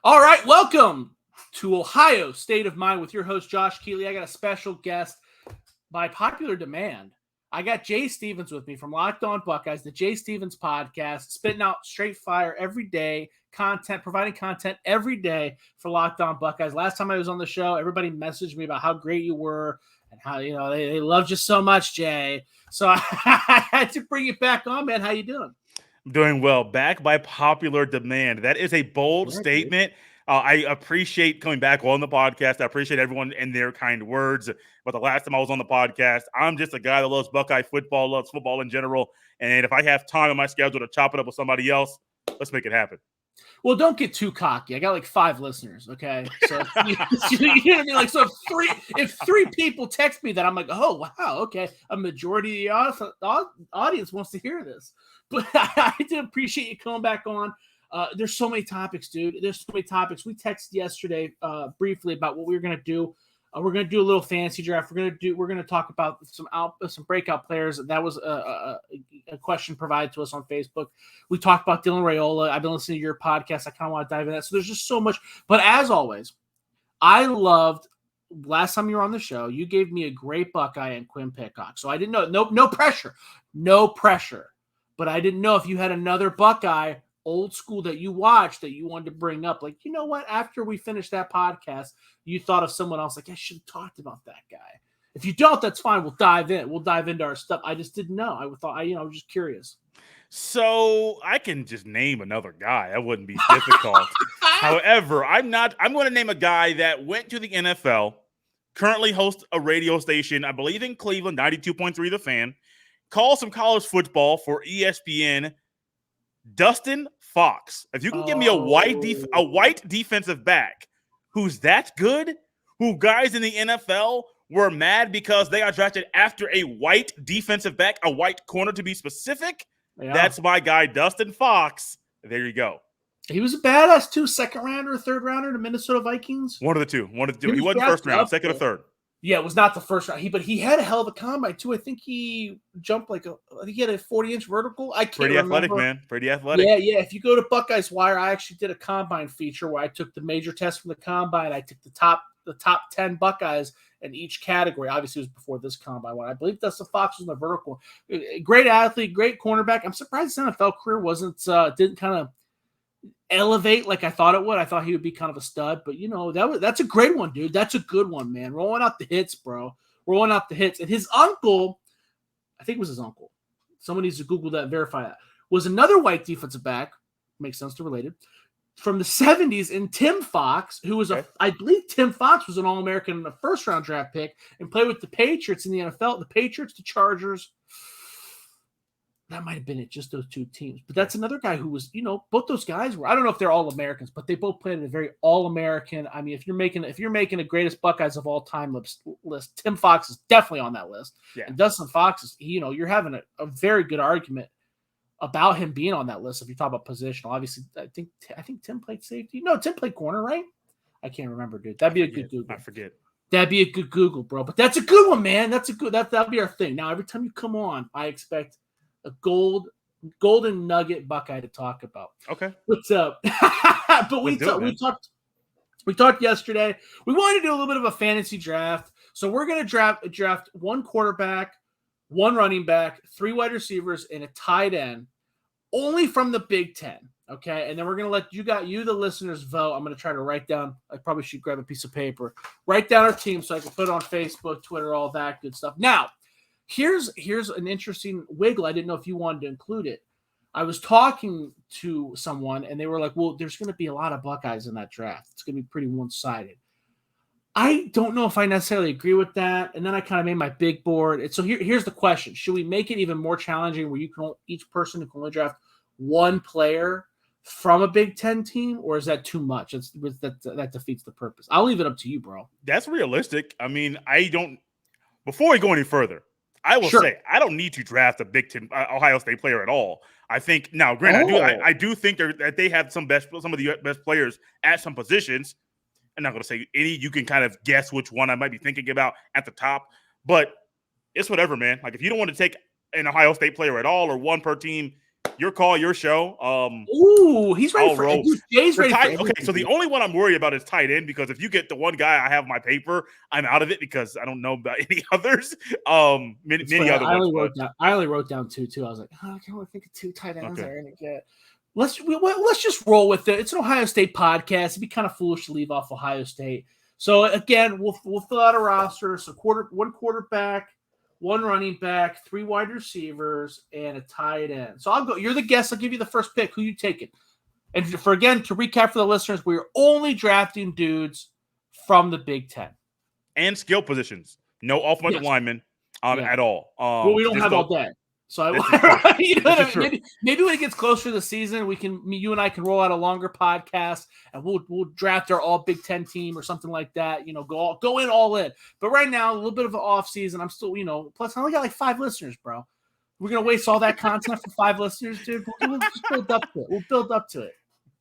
All right, welcome to Ohio State of Mind with your host, Josh Keeley. I got a special guest by popular demand. I got Jay Stevens with me from Locked On Buckeyes, the Jay Stevens podcast, spitting out straight fire every day, providing content every day for Locked On Buckeyes. Last time I was on the show, everybody messaged me about how great you were and how, they loved you so much, Jay. So I had to bring it back on, man. How you doing? I'm doing well. Back by popular demand. That is a bold statement. I appreciate coming back on the podcast. I appreciate everyone and their kind words. But the last time I was on the podcast, I'm just a guy that loves Buckeye football, loves football in general. And if I have time on my schedule to chop it up with somebody else, let's make it happen. Well, don't get too cocky. I got like 5 listeners, okay? So you know what I mean? Like, so if three people text me that, I'm like, oh wow, okay. A majority of the audience wants to hear this. But I do appreciate you coming back on. There's so many topics, dude. There's so many topics. We texted yesterday briefly about what we were gonna do. We're gonna do a little fantasy draft. We're gonna talk about some breakout players. That was a question provided to us on Facebook. We talked about Dylan Raiola. I've been listening to your podcast. I kind of want to dive into that. So there's just so much. But as always, I loved last time you were on the show. You gave me a great Buckeye and Quinn Pitcock. So I didn't know. No pressure. But I didn't know if you had another Buckeye old school that you watched that you wanted to bring up. Like, you know what? After we finished that podcast, you thought of someone else. Like, I should have talked about that guy. If you don't, that's fine. We'll dive in. We'll dive into our stuff. I just didn't know. I was just curious. So I can just name another guy. That wouldn't be difficult. However, I'm going to name a guy that went to the NFL, currently hosts a radio station, I believe in Cleveland, 92.3 The Fan, calls some college football for ESPN, Dustin Fox. If you can give me a white defensive back who's that good, who guys in the NFL were mad because they got drafted after a white defensive back, a white corner to be specific, that's my guy, Dustin Fox. There you go. He was a badass too, second rounder, third rounder to Minnesota Vikings. One of the two. He wasn't first round, second or third. Yeah, it was not the first round. But he had a hell of a combine too. I think he jumped I think he had a 40-inch vertical. I can't remember. Athletic, man. Pretty athletic. Yeah. If you go to Buckeyes Wire, I actually did a combine feature where I took the major test from the combine. I took the top 10 Buckeyes in each category. Obviously, it was before this combine one. I believe Dustin Fox was in the vertical. Great athlete, great cornerback. I'm surprised his NFL career didn't kind of elevate like I thought it would. I thought he would be kind of a stud, but that's a great one, dude. That's a good one, man. Rolling out the hits, bro. Rolling out the hits. And his uncle, I think it was his uncle. Someone needs to Google that, verify that. Was another white defensive back. Makes sense to relate it. From the 70s, and Tim Fox, who was I believe Tim Fox was an All-American and a first-round draft pick and played with the Patriots in the NFL. The Patriots, the Chargers. That might have been it, just those two teams. But that's another guy who was, both those guys were, I don't know if they're all Americans, but they both played in a very all-American. I mean, if you're making a greatest Buckeyes of all time list, Tim Fox is definitely on that list. Yeah. And Dustin Fox is, you're having a very good argument about him being on that list if you talk about positional. Obviously, I think Tim played safety. No, Tim played corner, right? I can't remember, dude. That'd be a good Google. I forget. That'd be a good Google, bro. But that's a good one, man. That'll be our thing. Now, every time you come on, I expect a golden nugget Buckeye to talk about. Okay. What's up? But we talked yesterday. We wanted to do a little bit of a fantasy draft. So we're going to draft one quarterback, one running back, 3 wide receivers, and a tight end, only from the Big Ten. Okay. And then we're going to let you, the listeners, vote. I'm going to try to write down, I probably should grab a piece of paper, write down our team so I can put it on Facebook, Twitter, all that good stuff. Now, Here's an interesting wiggle. I didn't know if you wanted to include it. I was talking to someone, and they were like, well, there's going to be a lot of Buckeyes in that draft. It's going to be pretty one-sided. I don't know if I necessarily agree with that. And then I kind of made my big board. And so here's the question. Should we make it even more challenging where each person can only draft one player from a Big Ten team, or is that too much? That defeats the purpose. I'll leave it up to you, bro. That's realistic. I mean, before we go any further, I will say I don't need to draft a Big Ten Ohio State player at all. I think now, granted, I do think that they have some of the best players at some positions. I'm not going to say any. You can kind of guess which one I might be thinking about at the top, but it's whatever, man. Like if you don't want to take an Ohio State player at all or one per team, Your call, your show. Ooh, he's ready I'll for roll. Jay's ready for Okay, so the only one I'm worried about is tight end, because if you get the one guy I have on my paper, I'm out of it because I don't know about any others. Many other ones. I only wrote down two too. I was like, I can't really think of two tight ends Okay. I'm gonna get. Let's just roll with it. It's an Ohio State podcast. It'd be kind of foolish to leave off Ohio State. So again, we'll fill out a roster. So one quarterback, one running back, 3 wide receivers, and a tight end. So I'll go. You're the guest. I'll give you the first pick. Who you taking? And to recap for the listeners, we're only drafting dudes from the Big Ten and skill positions. No offensive linemen at all. Well, we don't have all day. So maybe when it gets closer to the season, you and I can roll out a longer podcast and we'll draft our all Big Ten team or something like that. Go in all in. But right now, a little bit of an off season. I'm still, plus I only got like 5 listeners, bro. We're gonna waste all that content for 5 listeners, dude. We'll just build up to it. We'll build up to it.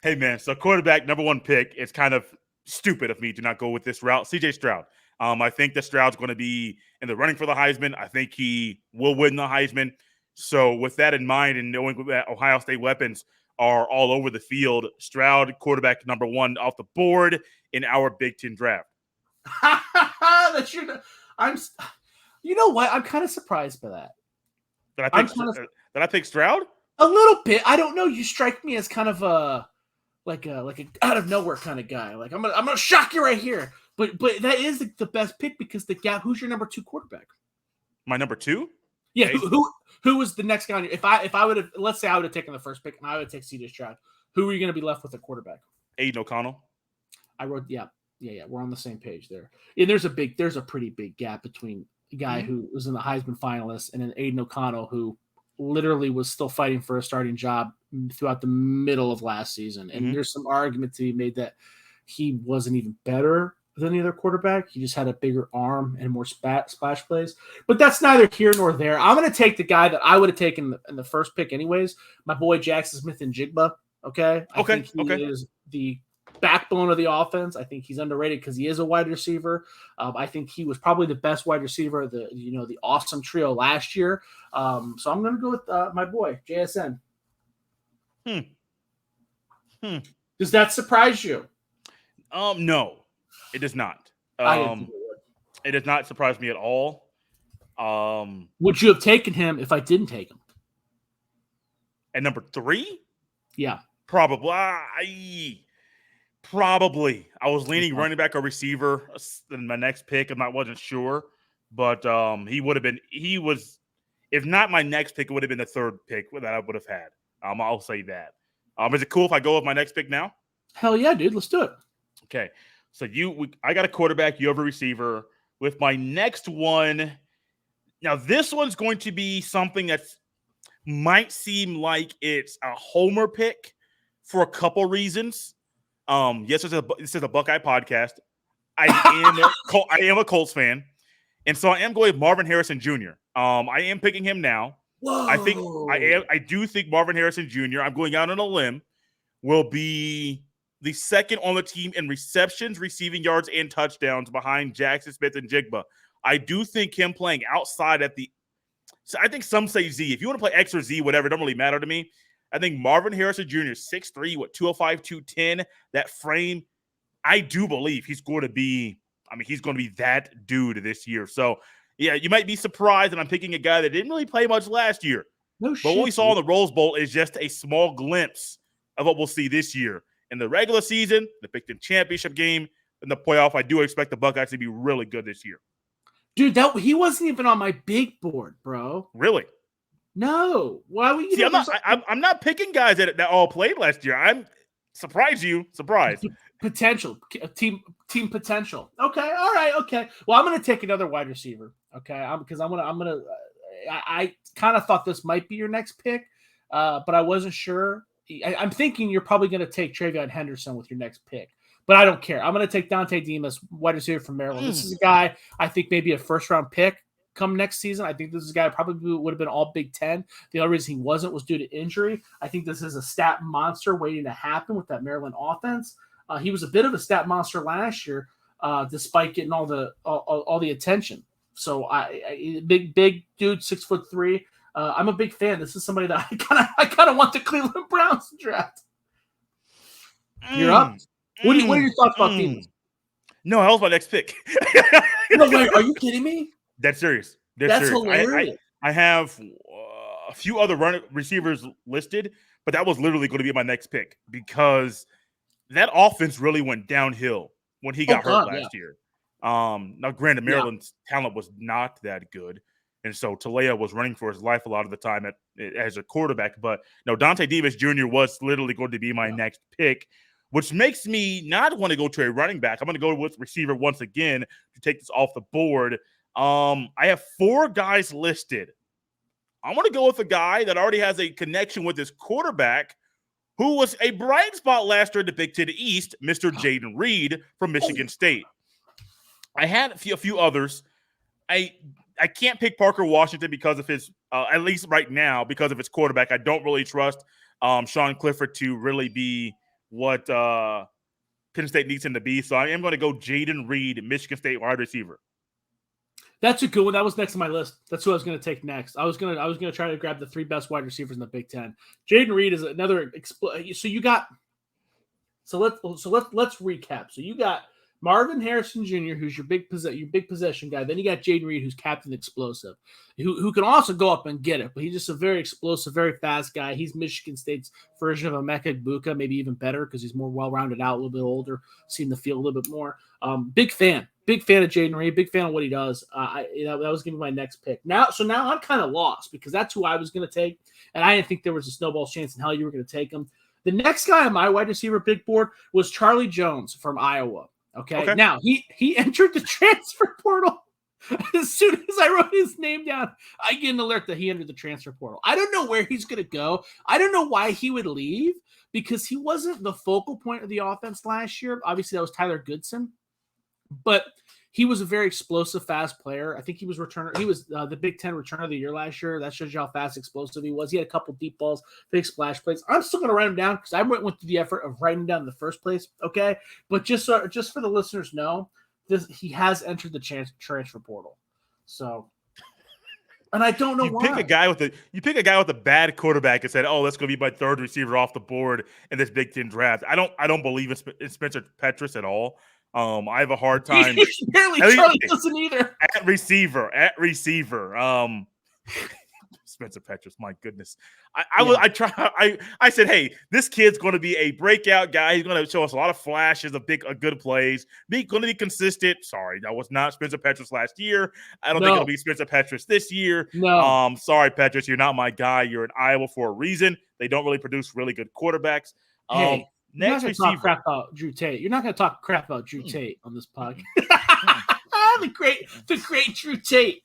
Hey man, so quarterback number 1 pick. It's kind of stupid of me to not go with this route. CJ Stroud. I think that Stroud's going to be in the running for the Heisman. I think he will win the Heisman. So with that in mind, and knowing that Ohio State weapons are all over the field, Stroud, quarterback number 1 off the board in our Big Ten draft. You know what? I'm kind of surprised by that. Did I pick Stroud? A little bit. I don't know. You strike me as kind of a out of nowhere kind of guy. Like I'm gonna shock you right here. But that is the best pick because who's your number 2 quarterback? My number 2? Yeah. Hey. Who was the next guy? If I would have, let's say I would have taken the first pick and I would take CJ Stroud, who are you going to be left with at quarterback? Aidan O'Connell. I wrote, yeah. We're on the same page there. And there's a pretty big gap between a guy who was in the Heisman finalists and then Aidan O'Connell, who literally was still fighting for a starting job throughout the middle of last season. And there's some argument to be made that he wasn't even better than the other quarterback. He just had a bigger arm and more splash plays. But that's neither here nor there. I'm going to take the guy that I would have taken in the first pick anyways, my boy Jackson Smith-Njigba. Okay? I think he is the backbone of the offense. I think he's underrated because he is a wide receiver. I think he was probably the best wide receiver of the awesome trio last year. So I'm going to go with my boy, JSN. Does that surprise you? No. It does not. It does not surprise me at all. Would you have taken him if I didn't take him? At number 3? Yeah. Probably. I was leaning running back or receiver in my next pick. I wasn't sure. But if not my next pick, it would have been the 3rd pick that I would have had. I'll say that. Is it cool if I go with my next pick now? Hell yeah, dude. Let's do it. Okay. So I got a quarterback, you have a receiver. With my next one, now this one's going to be something that might seem like it's a homer pick for a couple reasons. Yes, this is a Buckeye podcast. I am a Colts fan, and so I am going with Marvin Harrison Jr. I am picking him now. Whoa. I do think Marvin Harrison Jr., I'm going out on a limb, will be the second on the team in receptions, receiving yards, and touchdowns behind Jackson Smith-Njigba. I do think him playing outside so I think some say Z. If you want to play X or Z, whatever, it don't really matter to me. I think Marvin Harrison Jr. 6'3", 205, 210, that frame, I do believe he's going to be that dude this year. So, yeah, you might be surprised that I'm picking a guy that didn't really play much last year. No but shit, what we saw in the Rose Bowl is just a small glimpse of what we'll see this year. In the regular season, the Big Ten championship game, and the playoff, I do expect the Buckeyes to be really good this year. Dude, he wasn't even on my big board, bro. Really? No. Why would you? See, I'm not picking guys that all played last year. I'm surprised. Potential team potential. Okay, all right, okay. Well, I'm going to take another wide receiver. Okay, because I kind of thought this might be your next pick, but I wasn't sure. I'm thinking you're probably going to take Trayvon Henderson with your next pick, but I don't care. I'm going to take Dante Demas, wide receiver from Maryland. This is a guy I think maybe a first-round pick come next season. I think this is a guy who probably would have been all Big Ten. The only reason he wasn't was due to injury. I think this is a stat monster waiting to happen with that Maryland offense. He was a bit of a stat monster last year, despite getting all the attention. So big dude, 6'3". I'm a big fan. This is somebody that I kind of want the Cleveland Browns to draft. You're up. What are your thoughts about Thielen? No, that was my next pick. No way. Are you kidding me? That's serious. That's serious. hilarious. I have a few other receivers listed, but that was literally going to be my next pick because that offense really went downhill when he got hurt last year. Now, granted, Maryland's talent was not that good, and so Talea was running for his life a lot of the time as a quarterback. But no, Dante Davis Jr. was literally going to be my next pick, which makes me not want to go to a running back. I'm going to go with receiver once again to take this off the board. I have 4 guys listed. I'm going to go with a guy that already has a connection with his quarterback, who was a bright spot last year in the Big Ten East, Mr. Jayden Reed from Michigan State. I had a few others. I can't pick Parker Washington because of his, at least right now, because of his quarterback. I don't really trust Sean Clifford to really be what Penn State needs him to be. So I am going to go Jayden Reed, Michigan State wide receiver. That's a good one. That was next on my list. That's who I was going to take next. I was going to try to grab the 3 best wide receivers in the Big Ten. Jayden Reed is another. So let's recap. So you got Marvin Harrison Jr., who's your big possession guy. Then you got Jayden Reed, who's Captain Explosive, who can also go up and get it. But he's just a very explosive, very fast guy. He's Michigan State's version of Emeka Egbuka, maybe even better because he's more well-rounded out, a little bit older, seen the field a little bit more. Big fan of Jayden Reed. Big fan of what he does. That was going to be my next pick. Now I'm kind of lost because that's who I was going to take, and I didn't think there was a snowball's chance in hell you were going to take him. The next guy on my wide receiver big board was Charlie Jones from Iowa. Okay. Now he entered the transfer portal. As soon as I wrote his name down, I get an alert that he entered the transfer portal. I don't know where he's going to go. I don't know why he would leave because he wasn't the focal point of the offense last year. Obviously, that was Tyler Goodson, but he was a very explosive, fast player. I think he was the Big Ten returner of the year last year. That shows you how fast, explosive he was. He had a couple deep balls, big splash plays. I'm still going to write him down because I went through the effort of writing him down in the first place. Okay, but just for the listeners know, he has entered the transfer portal. So, and I don't know why. You pick a guy with a bad quarterback and said, "Oh, that's going to be my 3rd receiver off the board in this Big Ten draft." I don't believe in Spencer Petras at all. I have a hard time. Apparently, Charlie doesn't either. At receiver. Spencer Petras, my goodness. I said, hey, this kid's going to be a breakout guy. He's going to show us a lot of flashes of good plays. Going to be consistent. Sorry, that was not Spencer Petras last year. I don't think it'll be Spencer Petras this year. No. Sorry, Petras, you're not my guy. You're in Iowa for a reason. They don't really produce really good quarterbacks. Hey. Next receiver. Talk crap about Drew Tate. You're not going to talk crap about Drew Tate on this podcast. the great Drew Tate,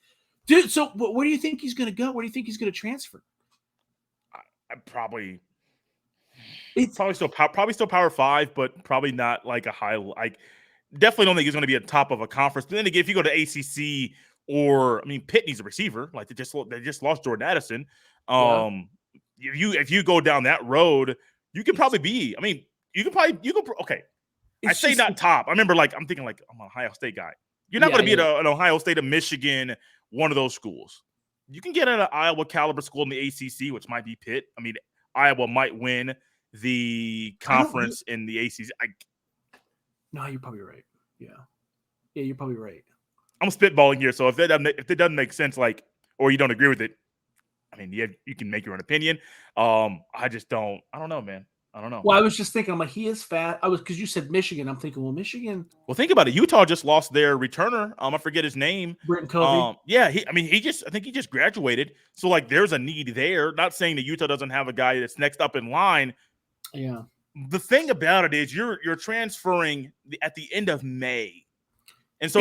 dude. So, where do you think he's going to go? Where do you think he's going to transfer? Probably still Power 5, but probably not like a high. Like, definitely don't think he's going to be at the top of a conference. But then again, if you go to ACC Pitt needs a receiver. Like they just lost Jordan Addison. If you go down that road, you can probably be. Okay. Not top. I remember I'm thinking I'm an Ohio State guy. You're not going to be at an Ohio State, a Michigan, one of those schools. You can get at an Iowa caliber school in the ACC, which might be Pitt. Iowa might win the conference in the ACC. No, you're probably right. Yeah, you're probably right. I'm spitballing here, so if it doesn't make sense, or you don't agree with it, you can make your own opinion. I don't know, man. I don't know. Well, I was just thinking, he is fat. Because you said Michigan. I'm thinking, well, Michigan. Well, think about it. Utah just lost their returner. I forget his name. Britton Covey. I think he just graduated. So, there's a need there. Not saying that Utah doesn't have a guy that's next up in line. Yeah. The thing about it is you're transferring at the end of May. And so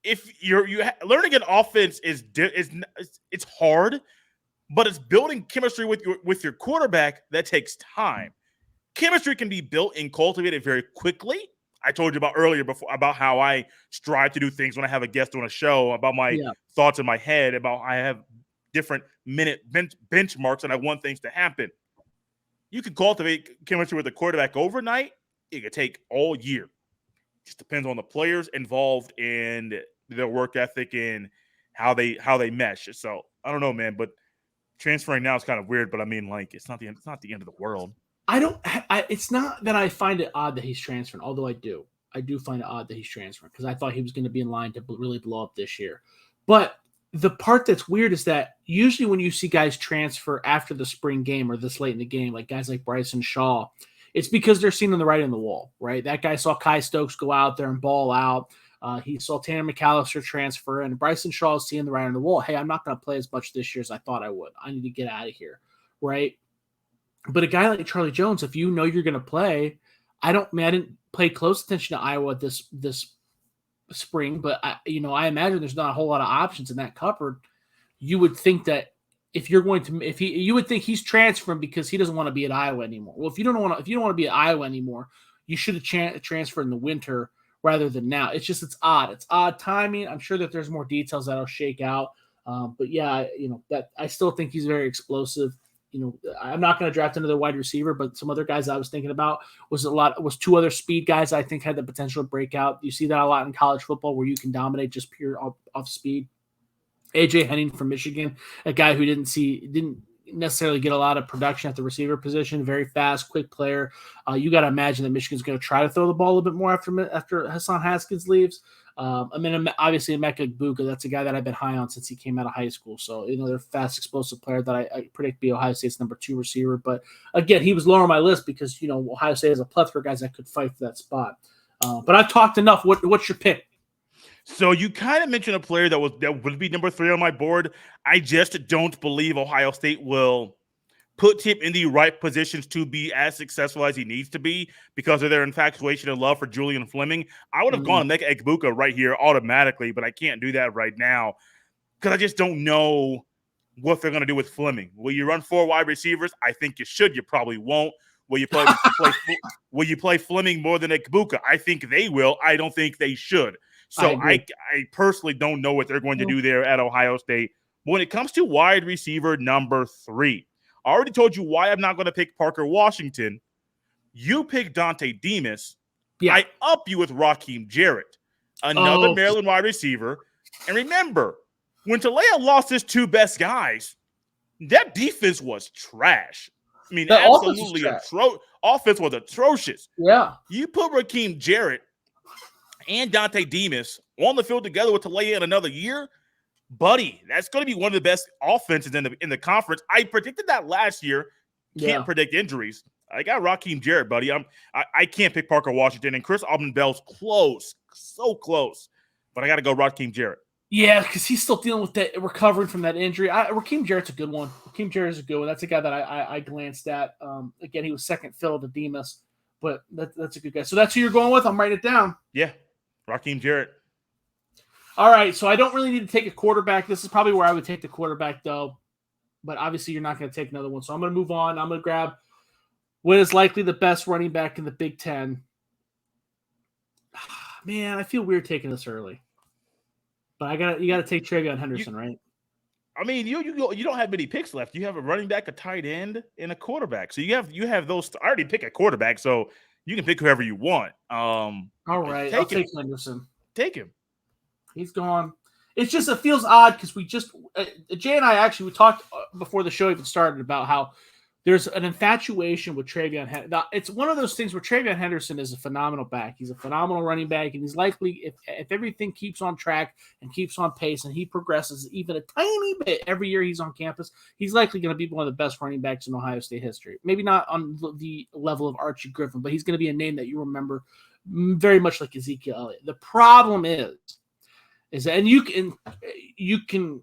if you're learning an offense it's hard. But it's building chemistry with your quarterback that takes time. Chemistry can be built and cultivated very quickly. I told you about how I strive to do things when I have a guest on a show, about my thoughts in my head, about I have different minute benchmarks and I want things to happen. You can cultivate chemistry with the quarterback overnight. It could take all year. It just depends on the players involved and their work ethic and how they mesh. So I don't know, man, but transferring now is kind of weird. But I mean, like, it's not the end of the world. It's not that I find it odd that he's transferring, although I do find it odd that he's transferring because I thought he was going to be in line to really blow up this year. But the part that's weird is that usually when you see guys transfer after the spring game or this late in the game, like guys like Bryson Shaw, it's because they're seeing the writing on the wall, right? That guy saw Kai Stokes go out there and ball out. He saw Tanner McAllister transfer, and Bryson Shaw is seeing the writing on the wall. Hey, I'm not going to play as much this year as I thought I would. I need to get out of here, right? But a guy like Charlie Jones, if you know you're going to play, I didn't pay close attention to Iowa this spring, but I imagine there's not a whole lot of options in that cupboard. You would think that you would think he's transferring because he doesn't want to be at Iowa anymore. Well, if you don't want to be at Iowa anymore, you should have transferred in the winter rather than now. It's odd. It's odd timing. I'm sure that there's more details that'll shake out. But yeah, that I still think he's very explosive. I'm not going to draft another wide receiver, but some other guys I was thinking about was two other speed guys I think had the potential to break out. You see that a lot in college football where you can dominate just pure off speed. AJ Henning from Michigan, a guy who didn't necessarily get a lot of production at the receiver position, very fast, quick player. You got to imagine that Michigan's going to try to throw the ball a little bit more after Hassan Haskins leaves. Obviously Emeka Egbuka, that's a guy that I've been high on since he came out of high school. So, they're a fast, explosive player that I predict be Ohio State's number 2 receiver. But again, he was lower on my list because, Ohio State has a plethora of guys that could fight for that spot. But I've talked enough. What's your pick? So you kind of mentioned a player that would be number 3 on my board. I just don't believe Ohio State will put him in the right positions to be as successful as he needs to be because of their infatuation and love for Julian Fleming. I would have gone Emeka Egbuka right here automatically, but I can't do that right now because I just don't know what they're going to do with Fleming. Will you run 4 wide receivers? I think you should. You probably won't. Will you play Fleming more than Egbuka? I think they will. I don't think they should. So I personally don't know what they're going to do there at Ohio State. When it comes to wide receiver number 3, I already told you why I'm not going to pick Parker Washington. You pick Dante Demas. Yeah. I up you with Raheem Jarrett, another Maryland wide receiver. And remember, when Talea lost his 2 best guys, that defense was trash. I mean, absolutely offense was atrocious. Yeah. You put Raheem Jarrett and Dante Demas on the field together with Talea in another year, buddy, that's going to be one of the best offenses in the conference. I predicted that last year. Can't predict injuries. I got Raheem Jarrett, buddy. I can't pick Parker Washington, and Chris Aubin-Bell's close, so close, but I got to go Raheem Jarrett. Yeah, because he's still dealing with that, recovering from that injury. Raheem Jarrett's a good one. Raheem Jarrett's a good one. That's a guy that I glanced at. Again, he was second fill to Demas, but that's a good guy. So that's who you're going with? I'm writing it down. Yeah, Raheem Jarrett. All right, so I don't really need to take a quarterback. This is probably where I would take the quarterback, though. But obviously, you're not going to take another one. So I'm going to move on. I'm going to grab what is likely the best running back in the Big Ten. Man, I feel weird taking this early. But you got to take Trayvon Henderson, right? I mean, you don't have many picks left. You have a running back, a tight end, and a quarterback. So you have those. I already pick a quarterback, so you can pick whoever you want. All right, I'll take Henderson. Take him. He's gone. It's just, it feels odd because Jay and I we talked before the show even started about how there's an infatuation with Trayvon Henderson. Now, it's one of those things where Trayvon Henderson is a phenomenal back. He's a phenomenal running back, and he's likely, if everything keeps on track and keeps on pace and he progresses even a tiny bit every year he's on campus, he's likely going to be one of the best running backs in Ohio State history. Maybe not on the level of Archie Griffin, but he's going to be a name that you remember very much like Ezekiel Elliott. The problem is that, and you can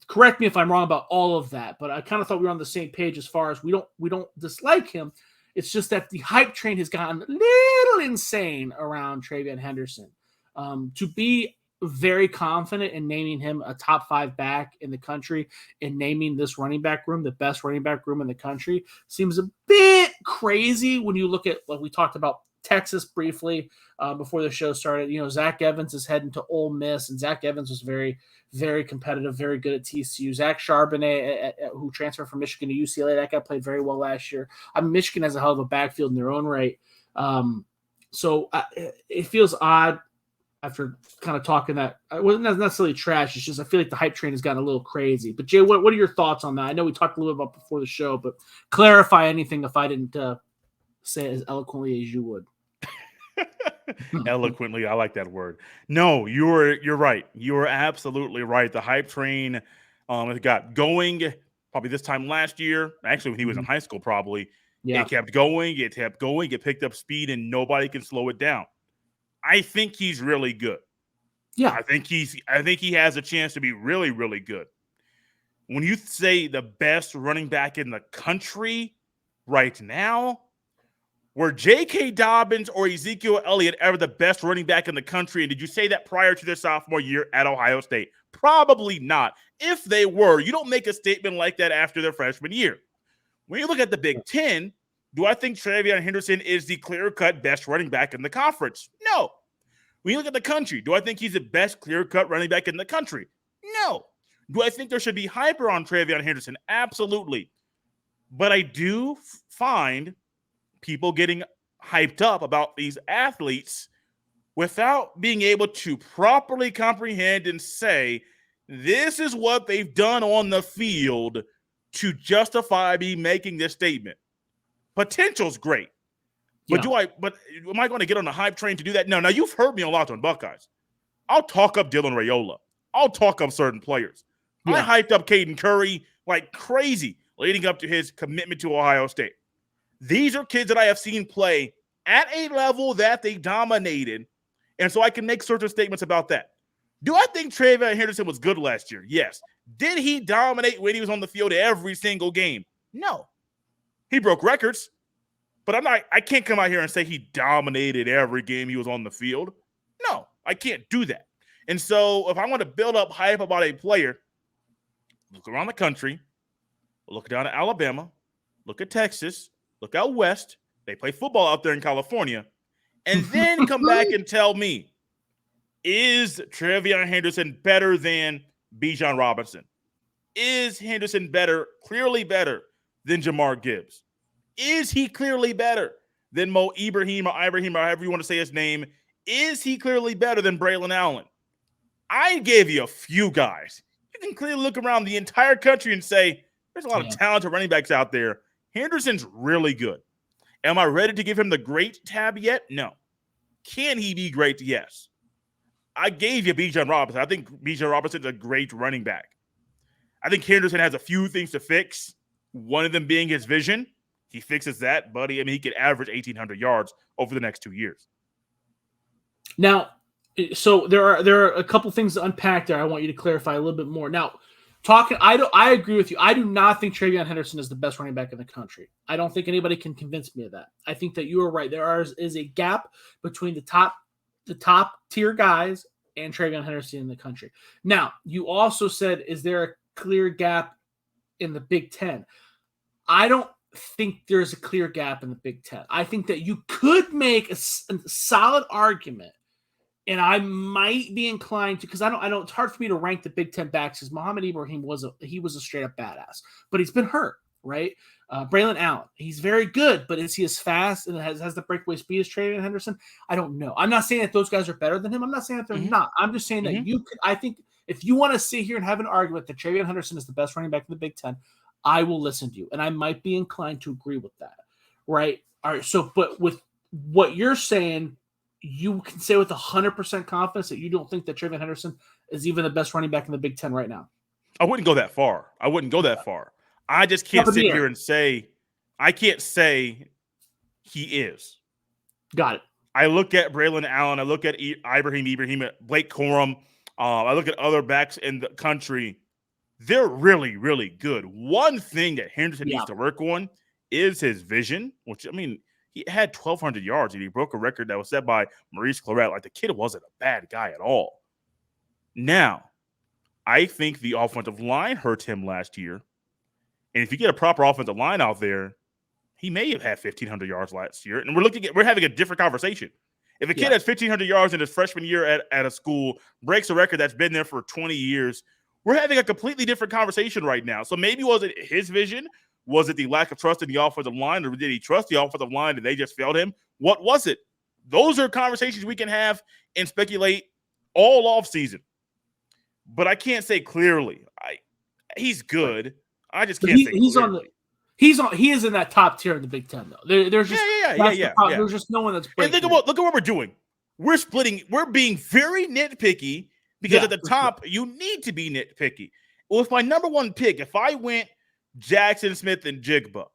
correct me if I'm wrong about all of that, but I kind of thought we were on the same page as far as we don't dislike him. It's just that the hype train has gotten a little insane around Trayvon Henderson. To be very confident in naming him a top 5 back in the country and naming this running back room the best running back room in the country seems a bit crazy when you look at, like we talked about, Texas briefly before the show started. Zach Evans is heading to Ole Miss, and Zach Evans was very, very competitive, very good at TCU. Zach Charbonnet, who transferred from Michigan to UCLA, that guy played very well last year. Michigan has a hell of a backfield in their own right. So it feels odd after kind of talking that. It wasn't necessarily trash. It's just I feel like the hype train has gotten a little crazy. But Jay, what are your thoughts on that? I know we talked a little bit about before the show, but clarify anything if I didn't say it as eloquently as you would. Eloquently, I like that word. No, you're right. You're absolutely right. The hype train it got going probably this time last year. Actually, when he was in high school, probably. Yeah. It kept going. It picked up speed, and nobody can slow it down. I think he's really good. Yeah. I think he has a chance to be really, really good. When you say the best running back in the country right now, were J.K. Dobbins or Ezekiel Elliott ever the best running back in the country? And did you say that prior to their sophomore year at Ohio State? Probably not. If they were, you don't make a statement like that after their freshman year. When you look at the Big Ten, do I think Trayvon Henderson is the clear-cut best running back in the conference? No. When you look at the country, do I think he's the best clear-cut running back in the country? No. Do I think there should be hype on Trayvon Henderson? Absolutely. But I do find people getting hyped up about these athletes without being able to properly comprehend and say, this is what they've done on the field to justify me making this statement. Potential's great. But am I going to get on the hype train to do that? No. Now, you've heard me a lot on Buckeyes. I'll talk up Dylan Raiola. I'll talk up certain players. Yeah. I hyped up Caden Curry like crazy leading up to his commitment to Ohio State. These are kids that I have seen play at a level that they dominated, and so I can make certain statements about that. Do I think Trayvon Henderson was good last year? Yes. Did he dominate when he was on the field every single game? No. He broke records, but I can't come out here and say he dominated every game he was on the field. No, I can't do that. And so if I want to build up hype about a player, look around the country, look down at Alabama, look at Texas, look out west. They play football out there in California. And then come back and tell me, is Trayvon Henderson better than Bijan Robinson? Is Henderson clearly better than Jamar Gibbs? Is he clearly better than Mo Ibrahim or Ibrahim, or however you want to say his name? Is he clearly better than Braylon Allen? I gave you a few guys. You can clearly look around the entire country and say, there's a lot of talented running backs out there. Henderson's really good. Am I ready to give him the great tab yet? No. Can he be great? Yes. I gave you Bijan Robinson. I think Bijan Robinson's a great running back. I think Henderson has a few things to fix, one of them being his vision. He fixes that, buddy. I mean, he could average 1,800 yards over the next 2 years. Now, so there are a couple things to unpack there. I want you to clarify a little bit more. Now, I agree with you. I do not think Trayvon Henderson is the best running back in the country. I don't think anybody can convince me of that. I think that you are right. There is a gap between the top tier guys and Trayvon Henderson in the country. Now, you also said, is there a clear gap in the Big Ten? I don't think there's a clear gap in the Big Ten. I think that you could make a solid argument, and I might be inclined to, because I don't. It's hard for me to rank the Big Ten backs, because Mohamed Ibrahim was a straight up badass, but he's been hurt, right? Braylon Allen, he's very good, but is he as fast and has the breakaway speed as Trayvon Henderson? I don't know. I'm not saying that those guys are better than him. I'm not saying that they're not. I'm just saying that you could. I think if you want to sit here and have an argument that Trayvon Henderson is the best running back in the Big Ten, I will listen to you, and I might be inclined to agree with that, right? All right. So, but with what you're saying, you can say with 100% confidence that you don't think that Trayvon Henderson is even the best running back in the Big Ten right now. I wouldn't go that far. I just can't sit here and say, I can't say he is. Got it. I look at Braylon Allen. I look at Ibrahim, Blake Corum. I look at other backs in the country. They're really, really good. One thing that Henderson needs to work on is his vision, which, I mean, he had 1,200 yards and he broke a record that was set by Maurice Claret. Like, the kid wasn't a bad guy at all. Now, I think the offensive line hurt him last year. And if you get a proper offensive line out there, he may have had 1,500 yards last year. And we're having a different conversation. If a kid has 1,500 yards in his freshman year at a school, breaks a record that's been there for 20 years, we're having a completely different conversation right now. So maybe was it his vision? Was it the lack of trust in the offensive line, or did he trust the offensive line and they just failed him? What was it? Those are conversations we can have and speculate all offseason. But I can't say clearly. He's good. I just can't say clearly. He is in that top tier in the Big Ten, though. There's just There's just no one that's breaking. And look at what we're doing. We're splitting. We're being very nitpicky because at the top, you need to be nitpicky. With my number one pick, if I went Jackson Smith and Jigba,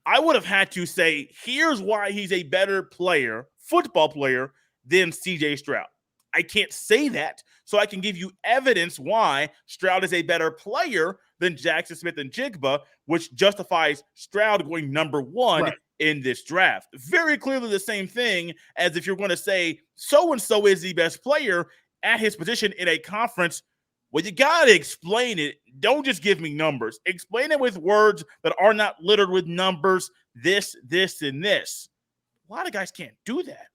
I would have had to say, here's why he's a better player, football player, than C.J. Stroud. I can't say that, so I can give you evidence why Stroud is a better player than Jackson Smith and Jigba, which justifies Stroud going number one in this draft. Very clearly the same thing as if you're going to say so-and-so is the best player at his position in a conference. Well, you got to explain it. Don't just give me numbers. Explain it with words that are not littered with numbers, this, and this. A lot of guys can't do that.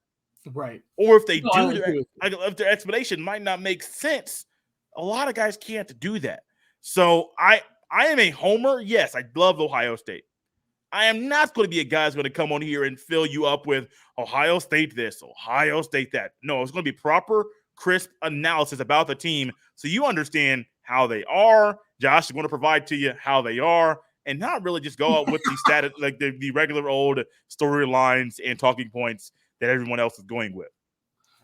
Right. Or if they do, if their explanation might not make sense, a lot of guys can't do that. So I am a homer. Yes, I love Ohio State. I am not going to be a guy who's going to come on here and fill you up with Ohio State this, Ohio State that. No, it's going to be proper, crisp analysis about the team so you understand how they are. Josh is going to provide to you how they are and not really just go out with the status, like the regular old storylines and talking points that everyone else is going with.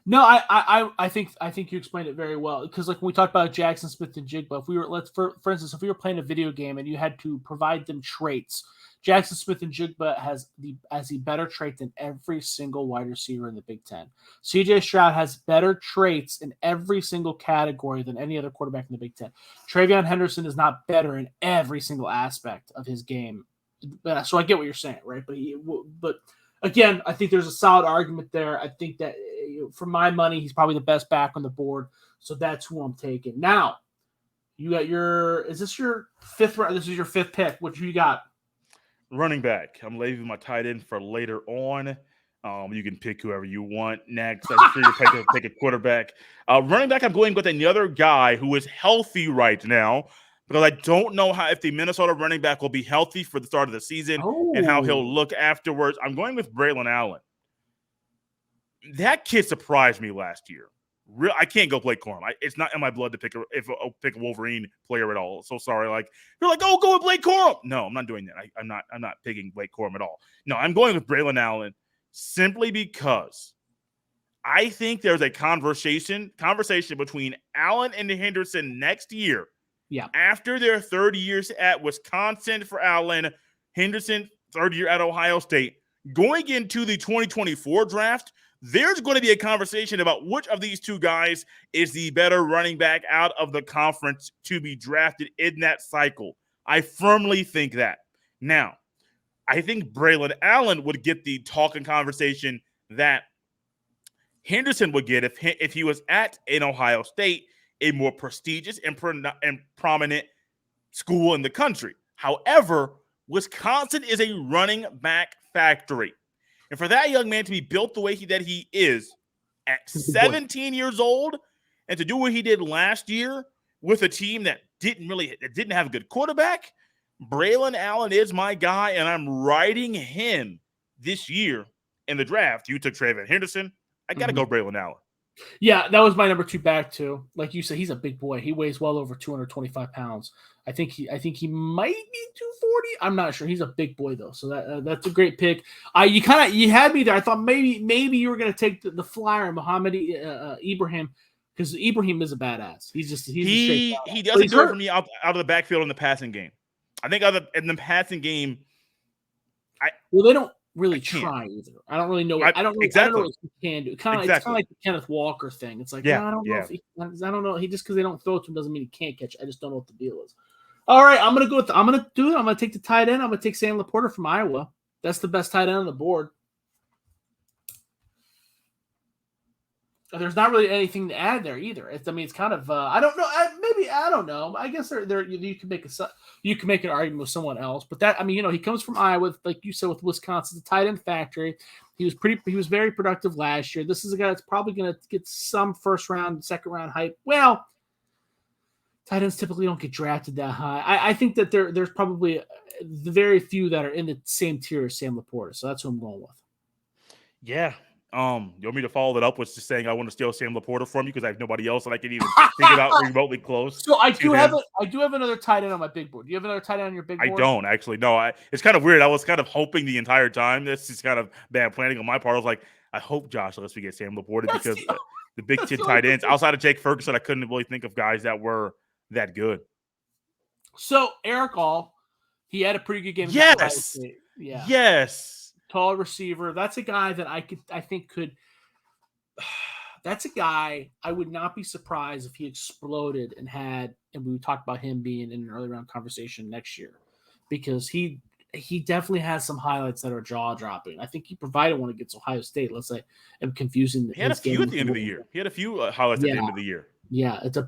No, I think you explained it very well, because like when we talked about Jackson Smith and Jigba, if we were for instance, if we were playing a video game and you had to provide them traits, Jackson Smith and Jigba has the better trait than every single wide receiver in the Big Ten. CJ Stroud has better traits in every single category than any other quarterback in the Big Ten. Trayvon Henderson is not better in every single aspect of his game. So I get what you're saying, right? But again, I think there's a solid argument there. I think that for my money, he's probably the best back on the board. So that's who I'm taking. Now, you got is this your fifth round? This is your fifth pick. What you got? Running back. I'm leaving my tight end for later on. You can pick whoever you want next. I'm sure you're pick a quarterback. Running back, I'm going with another guy who is healthy right now, because I don't know if the Minnesota running back will be healthy for the start of the season and how he'll look afterwards. I'm going with Braylon Allen. That kid surprised me last year. I can't go Blake Corum. It's not in my blood to pick a Wolverine player at all. So sorry. Like you're like, oh, go with Blake Corum. No, I'm not doing that. I'm not picking Blake Corum at all. No, I'm going with Braylon Allen simply because I think there's a conversation between Allen and Henderson next year. Yeah. After their 3rd years at Wisconsin for Allen, Henderson, 3rd year at Ohio State, going into the 2024 draft, there's going to be a conversation about which of these two guys is the better running back out of the conference to be drafted in that cycle. I firmly think that. Now, I think Braylon Allen would get the talk and conversation that Henderson would get if he was at an Ohio State, a more prestigious and prominent school in the country. However, Wisconsin is a running back factory. And for that young man to be built the way that he is at 17 years old and to do what he did last year with a team that didn't have a good quarterback, Braylon Allen is my guy, and I'm riding him this year in the draft. You took Trayvon Henderson. I got to go Braylon Allen. Yeah, that was my number 2 back too. Like you said, he's a big boy. He weighs well over 225 pounds. I think he might be 240. I'm not sure. He's a big boy though, so that's a great pick. You had me there. I thought maybe you were going to take the flyer, Muhammad Ibrahim, because Ibrahim is a badass. He doesn't do it for me out of the backfield in the passing game. I think in the passing game, they don't really try either. I don't really know. I don't know what he can do. It's kind of like the Kenneth Walker thing. It's like, I don't know. I don't know. He just because they don't throw it to him doesn't mean he can't catch it. I just don't know what the deal is. All right, I'm gonna I'm gonna take the tight end. I'm gonna take Sam Laporta from Iowa. That's the best tight end on the board. There's not really anything to add there either. It's kind of I don't know. I don't know. I guess you can make an argument with someone else, but he comes from Iowa, like you said, with Wisconsin, the tight end factory. He was very productive last year. This is a guy that's probably going to get some first round, second round hype. Well, tight ends typically don't get drafted that high. I think that there's probably the very few that are in the same tier as Sam Laporta. So that's who I'm going with. Yeah. You want me to follow that up with just saying I want to steal Sam Laporta from you because I have nobody else that I can even think about remotely close. So I do have another tight end on my big board. Do you have another tight end on your big board? I don't actually. No, it's kind of weird. I was kind of hoping the entire time. This is kind of bad planning on my part. I was like, I hope Josh lets me get Sam Laporta because the Big Ten tight ends outside of Jake Ferguson, I couldn't really think of guys that were that good. So Eric All, he had a pretty good game. Yes. Yeah. Yes. Tall receiver. That's a guy that I think could. That's a guy I would not be surprised if he exploded and we talked about him being in an early round conversation next year, because he definitely has some highlights that are jaw dropping. I think he provided one against Ohio State. Let's say I'm confusing. He had a few at the end of the year. He had a few highlights at the end of the year. Yeah, it's a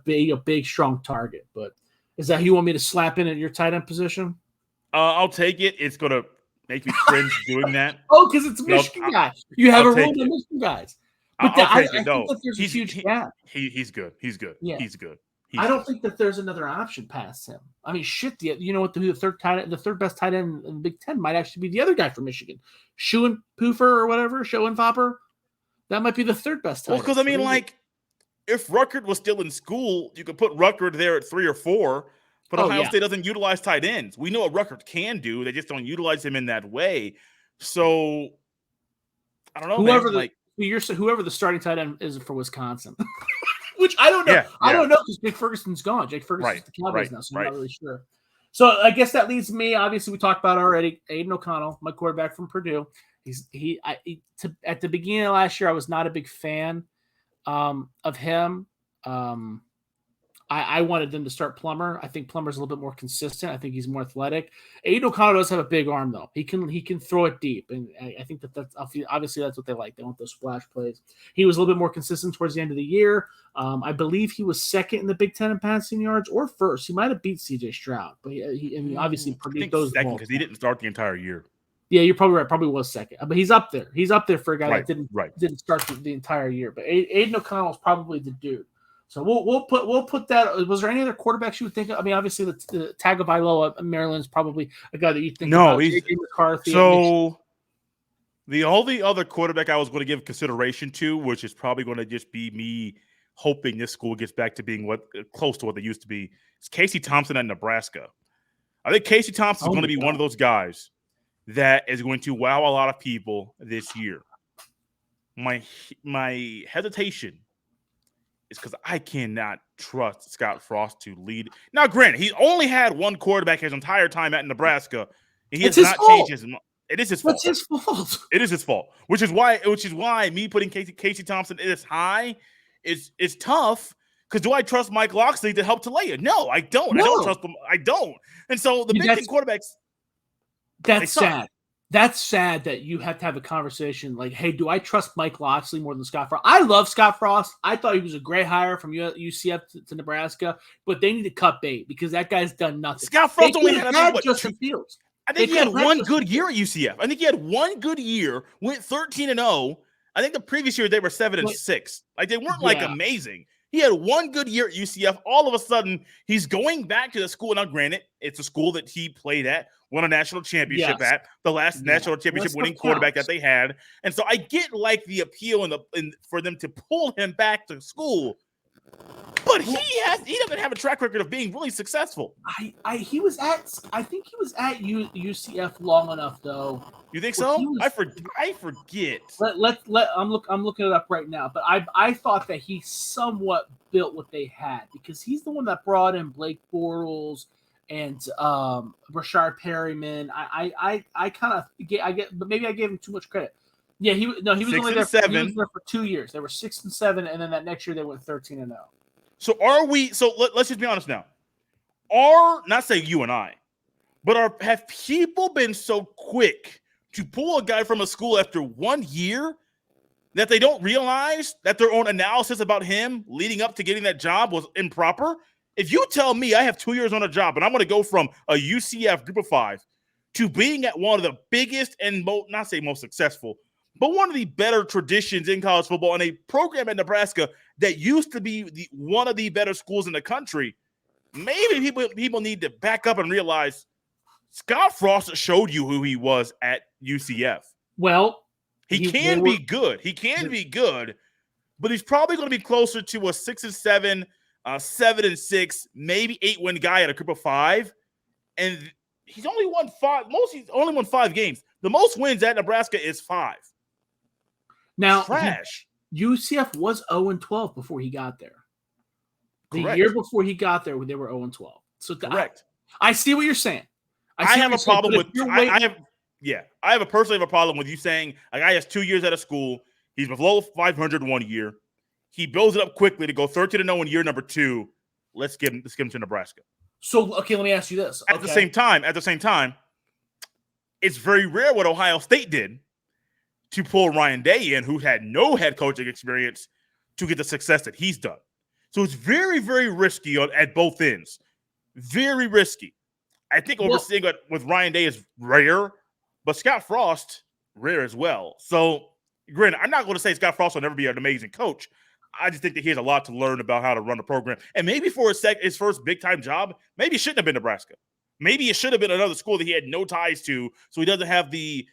big strong target. But is that who you want me to slap in at your tight end position? I'll take it. It's gonna make me cringe doing that. Oh, because it's Michigan guys. You have a rule with Michigan guys. But I think that there's a huge gap. He's good. He's good. Yeah. He's good. I don't think that there's another option past him. I mean, shit. You know what? The third best tight end in the Big Ten might actually be the other guy from Michigan, Schoenpuffer or whatever, Schoenfopper. That might be the third best tight end. Well, because I mean, like, if Ruckert was still in school, you could put Ruckert there at 3 or 4. But Ohio State doesn't utilize tight ends. We know what Ruckert can do. They just don't utilize him in that way. So I don't know. Whoever the starting tight end is for Wisconsin, which I don't know. Yeah. I don't know because Jake Ferguson's gone. Jake Ferguson's the Cowboys now, so I'm not really sure. So I guess that leads me. Obviously, we talked about already. Aidan O'Connell, my quarterback from Purdue. At the beginning of last year, I was not a big fan of him. I wanted them to start Plummer. I think Plummer's a little bit more consistent. I think he's more athletic. Aidan O'Connell does have a big arm, though. He can throw it deep, and I think that's obviously that's what they like. They want those splash plays. He was a little bit more consistent towards the end of the year. I believe he was second in the Big Ten in passing yards, or first. He might have beat C.J. Stroud, but he obviously predicted those second because he didn't start the entire year. Yeah, you're probably right. Probably was second, but he's up there. He's up there for a guy that didn't start the entire year. But Aidan O'Connell is probably the dude. So we'll put that. Was there any other quarterbacks you would think of? I mean, obviously the Tagovailoa, Maryland's probably a guy that you think. No, about. he's McCarthy. So the only other quarterback I was going to give consideration to, which is probably going to just be me hoping this school gets back to being close to what they used to be, is Casey Thompson at Nebraska. I think Casey Thompson is going to be one of those guys that is going to wow a lot of people this year. My hesitation is because I cannot trust Scott Frost to lead. Now, granted, he only had one quarterback his entire time at Nebraska, and he has not changed his. It is his fault. It's his fault. It is his fault, which is why me putting Casey Thompson this high is tough. Because do I trust Mike Locksley to help Talia? No, I don't. No. I don't trust him. I don't. And so the Big Ten quarterbacks. That's sad. That's sad that you have to have a conversation like, hey, do I trust Mike Locksley more than Scott Frost? I love Scott Frost. I thought he was a great hire from UCF to Nebraska, but they need to cut bait because that guy's done nothing. Scott Frost only had Justin Fields. I think he had one good year at UCF. I think he had one good year, went 13-0. I think the previous year they were 7-6. Like they weren't like amazing. He had one good year at UCF. All of a sudden, he's going back to the school. Now, granted, it's a school that he played at, won a national championship at, the last national championship winning quarterback that they had. And so I get like the appeal for them to pull him back to school. But he doesn't have a track record of being really successful. I think he was at UCF long enough though. You think so? I forget. I'm looking it up right now. But I thought that he somewhat built what they had because he's the one that brought in Blake Bortles and Rashard Perryman. I kind of get, but maybe I gave him too much credit. Yeah, he was only there for 2 years. They were 6-7, and then that next year they went 13-0. So let's just be honest now. Not say you and I, but have people been so quick to pull a guy from a school after 1 year that they don't realize that their own analysis about him leading up to getting that job was improper? If you tell me I have 2 years on a job and I'm going to go from a UCF group of 5 to being at one of the biggest and not say most successful, but one of the better traditions in college football and a program at Nebraska that used to be one of the better schools in the country, maybe people need to back up and realize Scott Frost showed you who he was at UCF. Well, He can be good. He can be good, but he's probably going to be closer to a 6-7, 7-6, maybe 8-win guy at a group of 5. And he's only won 5. He's only won 5 games. The most wins at Nebraska is 5. Now, trash. UCF was 0-12 before he got there. The Correct. year before he got there, they were 0-12. So correct. I see what you're saying. I have a problem with. I have a personally have a problem with you saying a guy has 2 years out of school. He's below 500 1 year. He builds it up quickly to go 13-0 in year number 2. Let's give him to Nebraska. So okay, let me ask you this. At the same time, it's very rare what Ohio State did to pull Ryan Day in, who had no head coaching experience, to get the success that he's done. So it's very, very risky at both ends. Very risky. I think overseeing it with Ryan Day is rare, but Scott Frost, rare as well. So, granted, I'm not going to say Scott Frost will never be an amazing coach. I just think that he has a lot to learn about how to run a program. And maybe for his first big-time job, maybe it shouldn't have been Nebraska. Maybe it should have been another school that he had no ties to, so he doesn't have the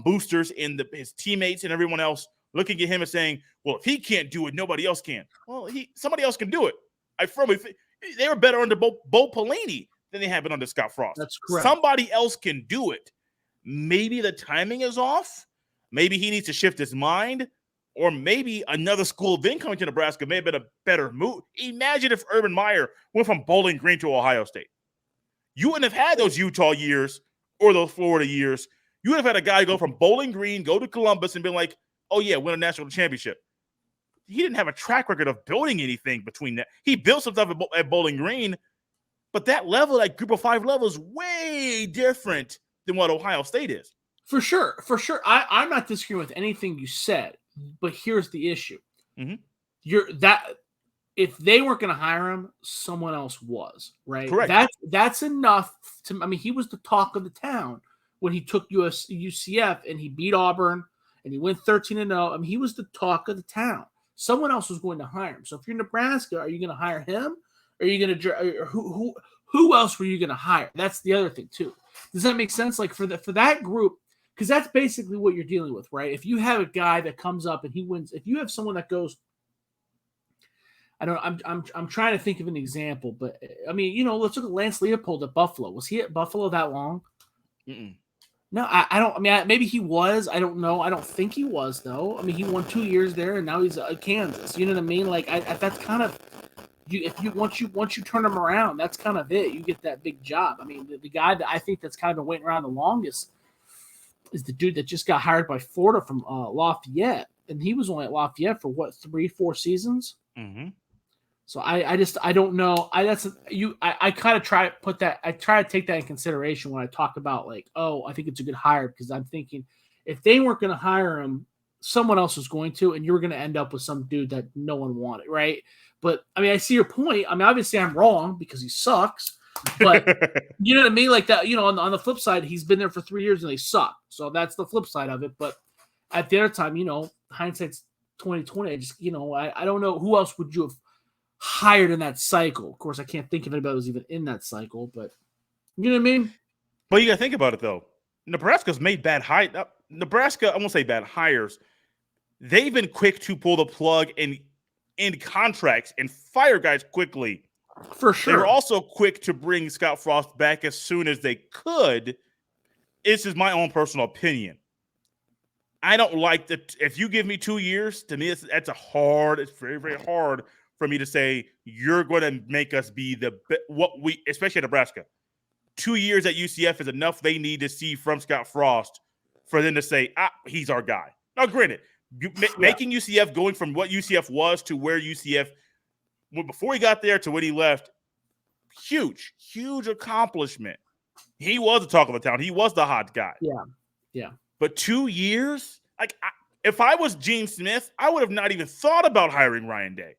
boosters and his teammates and everyone else looking at him and saying, well, if he can't do it, nobody else can. Well, somebody else can do it. I firmly think they were better under Bo Pelini than they have been under Scott Frost. That's correct. Somebody else can do it. Maybe the timing is off. Maybe he needs to shift his mind. Or maybe another school then coming to Nebraska may have been a better move. Imagine if Urban Meyer went from Bowling Green to Ohio State. You wouldn't have had those Utah years or those Florida years. You would have had a guy go from Bowling Green, go to Columbus, and been like, oh, yeah, win a national championship. He didn't have a track record of building anything between that. He built some stuff at Bowling Green, but that level, that group of 5 level, is way different than what Ohio State is. For sure. I'm not disagreeing with anything you said, but here's the issue. Mm-hmm. If they weren't going to hire him, someone else was, right? Correct. That's enough to. I mean, he was the talk of the town when he took UCF and he beat Auburn and he went 13-0. I mean, he was the talk of the town. Someone else was going to hire him. So if you're Nebraska, are you going to hire him? Or are you going to who else were you going to hire? That's the other thing too. Does that make sense? Like for that group, because that's basically what you're dealing with, right? If you have a guy that comes up and he wins, if you have someone that goes, I'm trying to think of an example, but I mean, let's look at Lance Leopold at Buffalo. Was he at Buffalo that long? Mm-mm. No, I don't. I mean, maybe he was. I don't know. I don't think he was though. I mean, he won 2 years there, and now he's at Kansas. You know what I mean? Like, that's kind of once you turn him around, that's kind of it. You get that big job. I mean, the guy that I think that's kind of been waiting around the longest is the dude that just got hired by Florida from Lafayette, and he was only at Lafayette for what, 3-4 seasons. Mm-hmm. So I don't know. I kind of try to take that in consideration when I talk about like, oh, I think it's a good hire, because I'm thinking if they weren't going to hire him, someone else was going to, and you were going to end up with some dude that no one wanted, right? But I mean, I see your point. I mean, obviously I'm wrong because he sucks, but you know what I mean? Like that, on the flip side, he's been there for 3 years and they suck. So that's the flip side of it. But at the other time, hindsight's 2020. I just, I don't know who else would you have hired in that cycle. Of course, I can't think of anybody who was even in that cycle, but you know what I mean? But you got to think about it, though. Nebraska's made bad hires. Nebraska, I won't say bad hires. They've been quick to pull the plug and end contracts and fire guys quickly. For sure. They were also quick to bring Scott Frost back as soon as they could. This is my own personal opinion. I don't like that. If you give me 2 years, to me, it's very, very hard for me to say you're going to make us be especially at Nebraska. 2 years at UCF is enough they need to see from Scott Frost for them to say, he's our guy. Now, granted, making UCF, going from what UCF was to where UCF before he got there to when he left, huge accomplishment. He was the talk of the town. He was the hot guy. Yeah. But 2 years, if I was Gene Smith, I would have not even thought about hiring Ryan Day.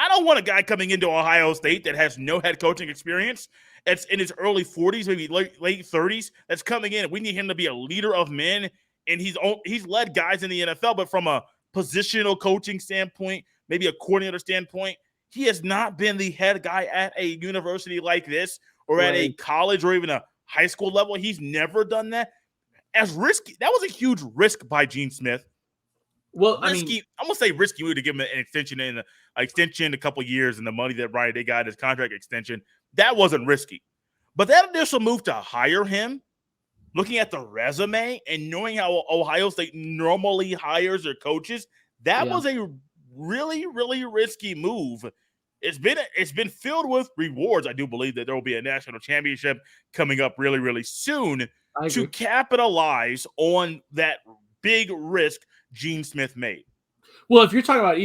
I don't want a guy coming into Ohio State that has no head coaching experience. That's in his early 40s, maybe late 30s. That's coming in. We need him to be a leader of men, and he's led guys in the NFL. But from a positional coaching standpoint, maybe a coordinator standpoint, he has not been the head guy at a university like this, or at a college, or even a high school level. He's never done that. as risky. That was a huge risk by Gene Smith. Well, risky. I'm gonna say risky to give him an extension a couple of years and the money that they got his contract extension. That wasn't risky, but that initial move to hire him, looking at the resume and knowing how Ohio State normally hires their coaches, that was a really, really risky move. It's been filled with rewards. I do believe that there will be a national championship coming up really, really soon to capitalize on that big risk Gene Smith made. Well, if you're talking about an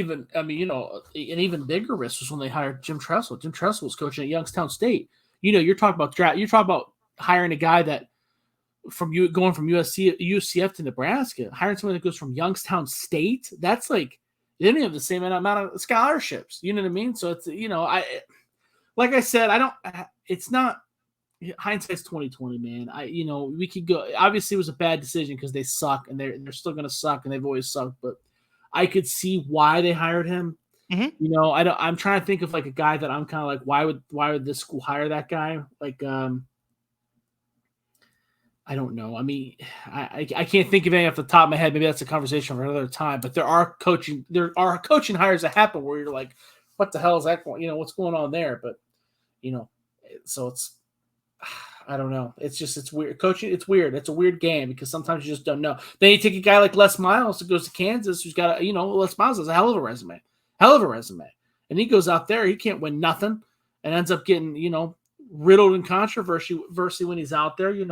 even bigger risk was when they hired Jim Tressel. Jim Tressel was coaching at Youngstown State. You're talking about hiring a guy that going from UCF to Nebraska, hiring someone that goes from Youngstown State. That's like they didn't have the same amount of scholarships. You know what I mean? So it's like I said, it's not hindsight's 20/20, man. We could go. Obviously, it was a bad decision because they suck and they're still going to suck and they've always sucked. But I could see why they hired him. Mm-hmm. I'm trying to think of like a guy that I'm kind of like, why would this school hire that guy? Like, I don't know. I mean, I can't think of any off the top of my head. Maybe that's a conversation for another time. But there are coaching hires that happen where you're like, what the hell is that going? What's going on there? But so it's. I don't know. It's weird. Coaching, it's weird. It's a weird game because sometimes you just don't know. Then you take a guy like Les Miles who goes to Kansas, who's got Les Miles has a hell of a resume. And he goes out there, he can't win nothing and ends up getting, riddled in controversy when he's out there. Jim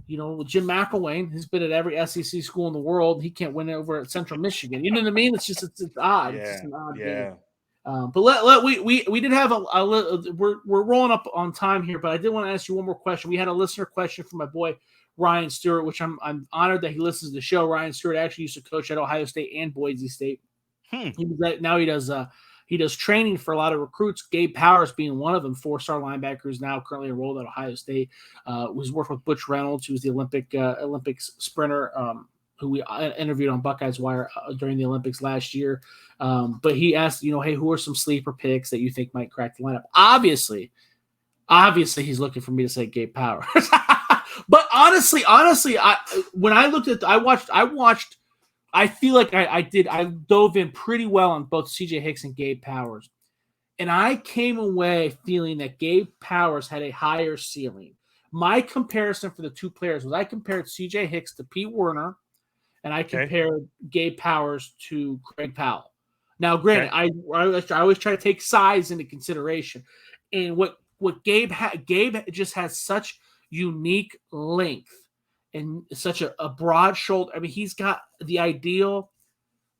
McElwain, he's been at every SEC school in the world. He can't win over at Central Michigan. You know what I mean? It's odd. Yeah. It's just an odd yeah. game. But we did have we're rolling up on time here, but I did want to ask you one more question. We had a listener question from my boy Ryan Stewart, which I'm honored that he listens to the show. Ryan Stewart actually used to coach at Ohio State and Boise State. Now he does training for a lot of recruits. Gabe Powers being one of them, 4-star linebackers now currently enrolled at Ohio State. Was working with Butch Reynolds, who was the Olympics sprinter. Who we interviewed on Buckeyes Wire during the Olympics last year. But he asked, hey, who are some sleeper picks that you think might crack the lineup? Obviously, he's looking for me to say Gabe Powers. But honestly, when I looked at, I watched, I feel like I dove in pretty well on both CJ Hicks and Gabe Powers. And I came away feeling that Gabe Powers had a higher ceiling. My comparison for the two players was I compared CJ Hicks to Pete Werner, and I compared Gabe Powers to Craig Powell. Now, granted, I always try to take size into consideration. And what Gabe just has such unique length and such a broad shoulder. I mean, he's got the ideal.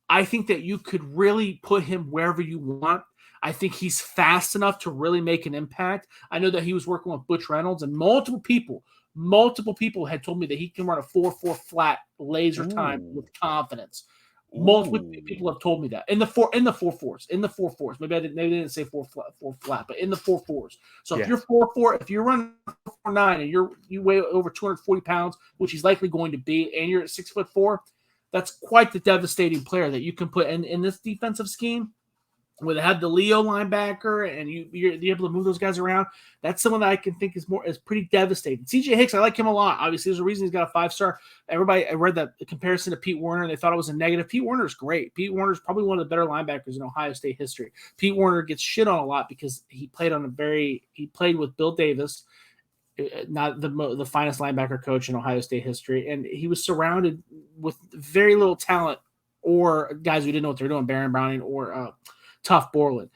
I think that you could really put him wherever you want. I think he's fast enough to really make an impact. I know that he was working with Butch Reynolds, and multiple people had told me that he can run a 4.4 flat laser time with confidence. Multiple people have told me that in the 4.4s. Maybe they didn't say 4 flat, but in the 4.4s. So if you're 4.4, if you're running 4.9 and you weigh over 240 pounds, which he's likely going to be, and you're at 6'4", that's quite the devastating player that you can put in this defensive scheme. Where they have the Leo linebacker and you're able to move those guys around, that's someone that I can think is pretty devastating. CJ Hicks, I like him a lot. Obviously, there's a reason he's got a 5-star. I read that comparison to Pete Werner, and they thought it was a negative. Pete Werner's great. Pete Werner's probably one of the better linebackers in Ohio State history. Pete Werner gets shit on a lot because he played with Bill Davis, not the finest linebacker coach in Ohio State history, and he was surrounded with very little talent or guys who didn't know what they were doing, Baron Browning or Tough Borland.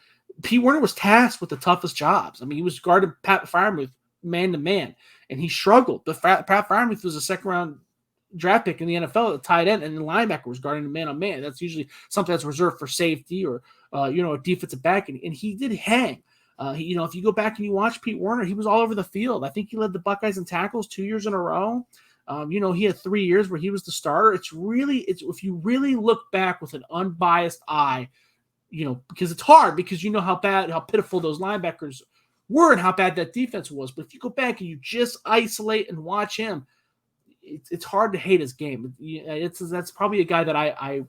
Pete Werner was tasked with the toughest jobs. I mean, he was guarding Pat Freiermuth man to man, and he struggled. But Pat Freiermuth was a second-round draft pick in the NFL at the tight end, and the linebacker was guarding man on man. That's usually something that's reserved for safety or a defensive back, and he did hang. If you go back and you watch Pete Werner, he was all over the field. I think he led the Buckeyes in tackles 2 years in a row. He had 3 years where he was the starter. It's if you really look back with an unbiased eye. Because it's hard because you know how pitiful those linebackers were and how bad that defense was. But if you go back and you just isolate and watch him, it's hard to hate his game. That's probably a guy that I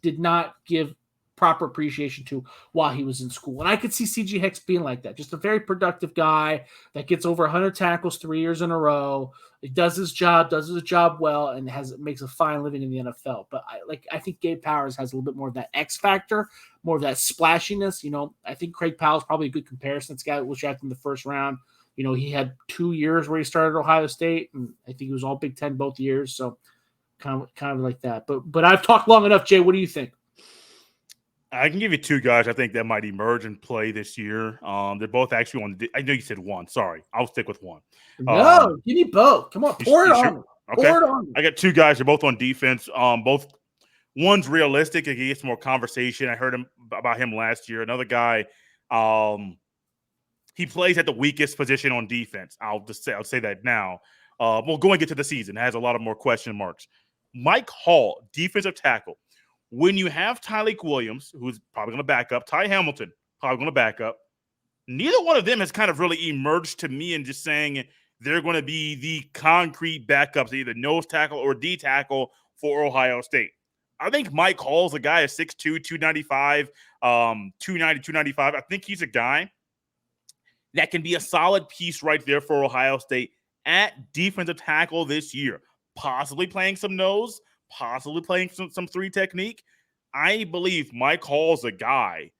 did not give proper appreciation to while he was in school. And I could see C.J. Hicks being like that, just a very productive guy that gets over 100 tackles 3 years in a row. He does his job well, and makes a fine living in the NFL. But I think Gabe Powers has a little bit more of that X factor, more of that splashiness. I think Craig Powell's probably a good comparison. This guy was drafted in the first round. He had 2 years where he started at Ohio State, and I think he was all Big Ten both years. So kind of like that. But I've talked long enough, Jay. What do you think? I can give you 2 guys I think that might emerge and play this year. They're both actually on. I know you said 1. Sorry, I'll stick with 1. No, give me both. Come on, pour it on me. Okay. Pour it on me. I got 2 guys. They're both on defense. Both. One's realistic. He gets more conversation. I heard about him last year. Another guy, he plays at the weakest position on defense. I'll say that now. Going into the season, has a lot of more question marks. Mike Hall, defensive tackle. When you have Tyleik Williams, who's probably going to back up, Ty Hamilton, probably going to back up, neither one of them has kind of really emerged to me in just saying they're going to be the concrete backups, either nose tackle or D tackle for Ohio State. I think Mike Hall's a guy at 6'2", 295, 290, 295. I think he's a guy that can be a solid piece right there for Ohio State at defensive tackle this year, possibly playing some nose, possibly playing some 3 technique. I believe Mike Hall's a guy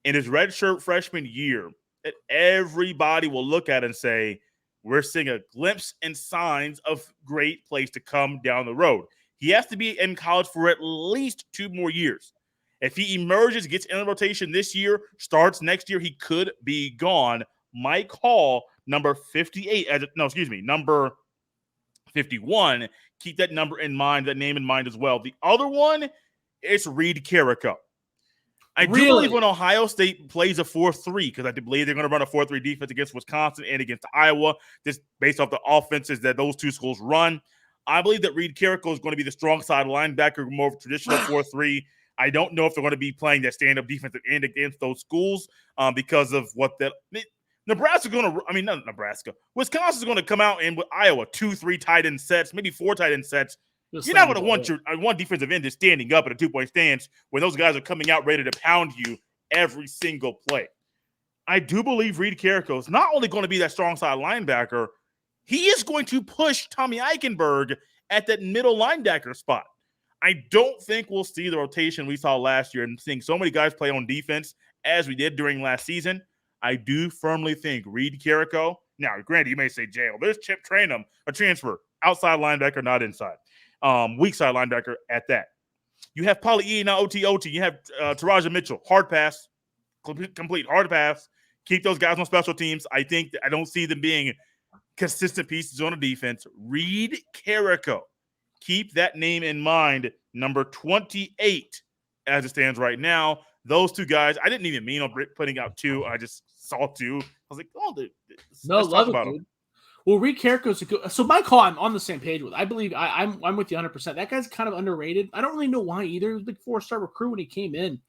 in his redshirt freshman year that everybody will look at and say, we're seeing a glimpse and signs of great plays to come down the road. He has to be in college for at least 2 more years. If he emerges, gets in the rotation this year, starts next year, he could be gone. Mike Hall, number 51. Keep that number in mind, that name in mind as well. The other one is Reed Carrico. I do believe when Ohio State plays a 4-3, because I do believe they're going to run a 4-3 defense against Wisconsin and against Iowa, just based off the offenses that those 2 schools run. I believe that Reed Carrico is going to be the strong side linebacker, more of a traditional 4-3. I don't know if they're going to be playing that stand-up defensive end against those schools because of what that – Wisconsin's going to come out and with Iowa 2-3 tight end sets, maybe 4 tight end sets. You're not going to want your one defensive end just standing up at a 2-point stance when those guys are coming out ready to pound you every single play. I do believe Reed Carrico is not only going to be that strong side linebacker, he is going to push Tommy Eichenberg at that middle linebacker spot. I don't think we'll see the rotation we saw last year and seeing so many guys play on defense as we did during last season. I do firmly think Reed Carrico. Now, granted, you may say, Jay, well, there's Chip Trainum, a transfer, outside linebacker, not inside. Weak side linebacker at that. You have Pauly E, now OT. You have Taraja Mitchell, hard pass, complete hard pass. Keep those guys on special teams. I don't see them being consistent pieces on a defense. Reed Carrico. Keep that name in mind. Number 28 as it stands right now. Those 2 guys, I didn't even mean on putting out 2. I just saw 2. I was like, let's talk about them. Well, Reed Carrico's a good. So Mike Hall, I'm on the same page with. I believe I'm with you 100%. That guy's kind of underrated. I don't really know why either. He was a big 4-star recruit when he came in,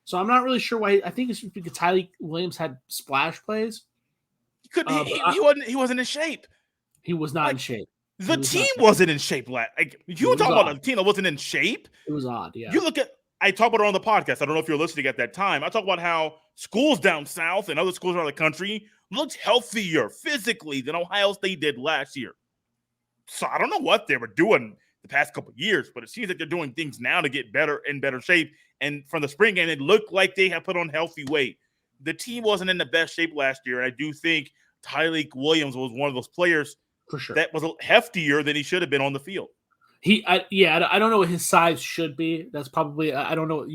so I'm not really sure why. I think it's because Tyleik Williams had splash plays. He wasn't in shape. He was not in shape. The team wasn't in shape. You were talking about a team that wasn't in shape. It was odd. Yeah. You look at. I talked about it on the podcast. I don't know if you're listening at that time. I talk about how schools down south and other schools around the country looked healthier physically than Ohio State did last year. So I don't know what they were doing the past couple of years, but it seems like they're doing things now to get better and better shape. And from the spring game, it looked like they have put on healthy weight. The team wasn't in the best shape last year, and I do think Tyleik Williams was one of those players for sure that was heftier than he should have been on the field. I don't know what his size should be. That's probably I don't know.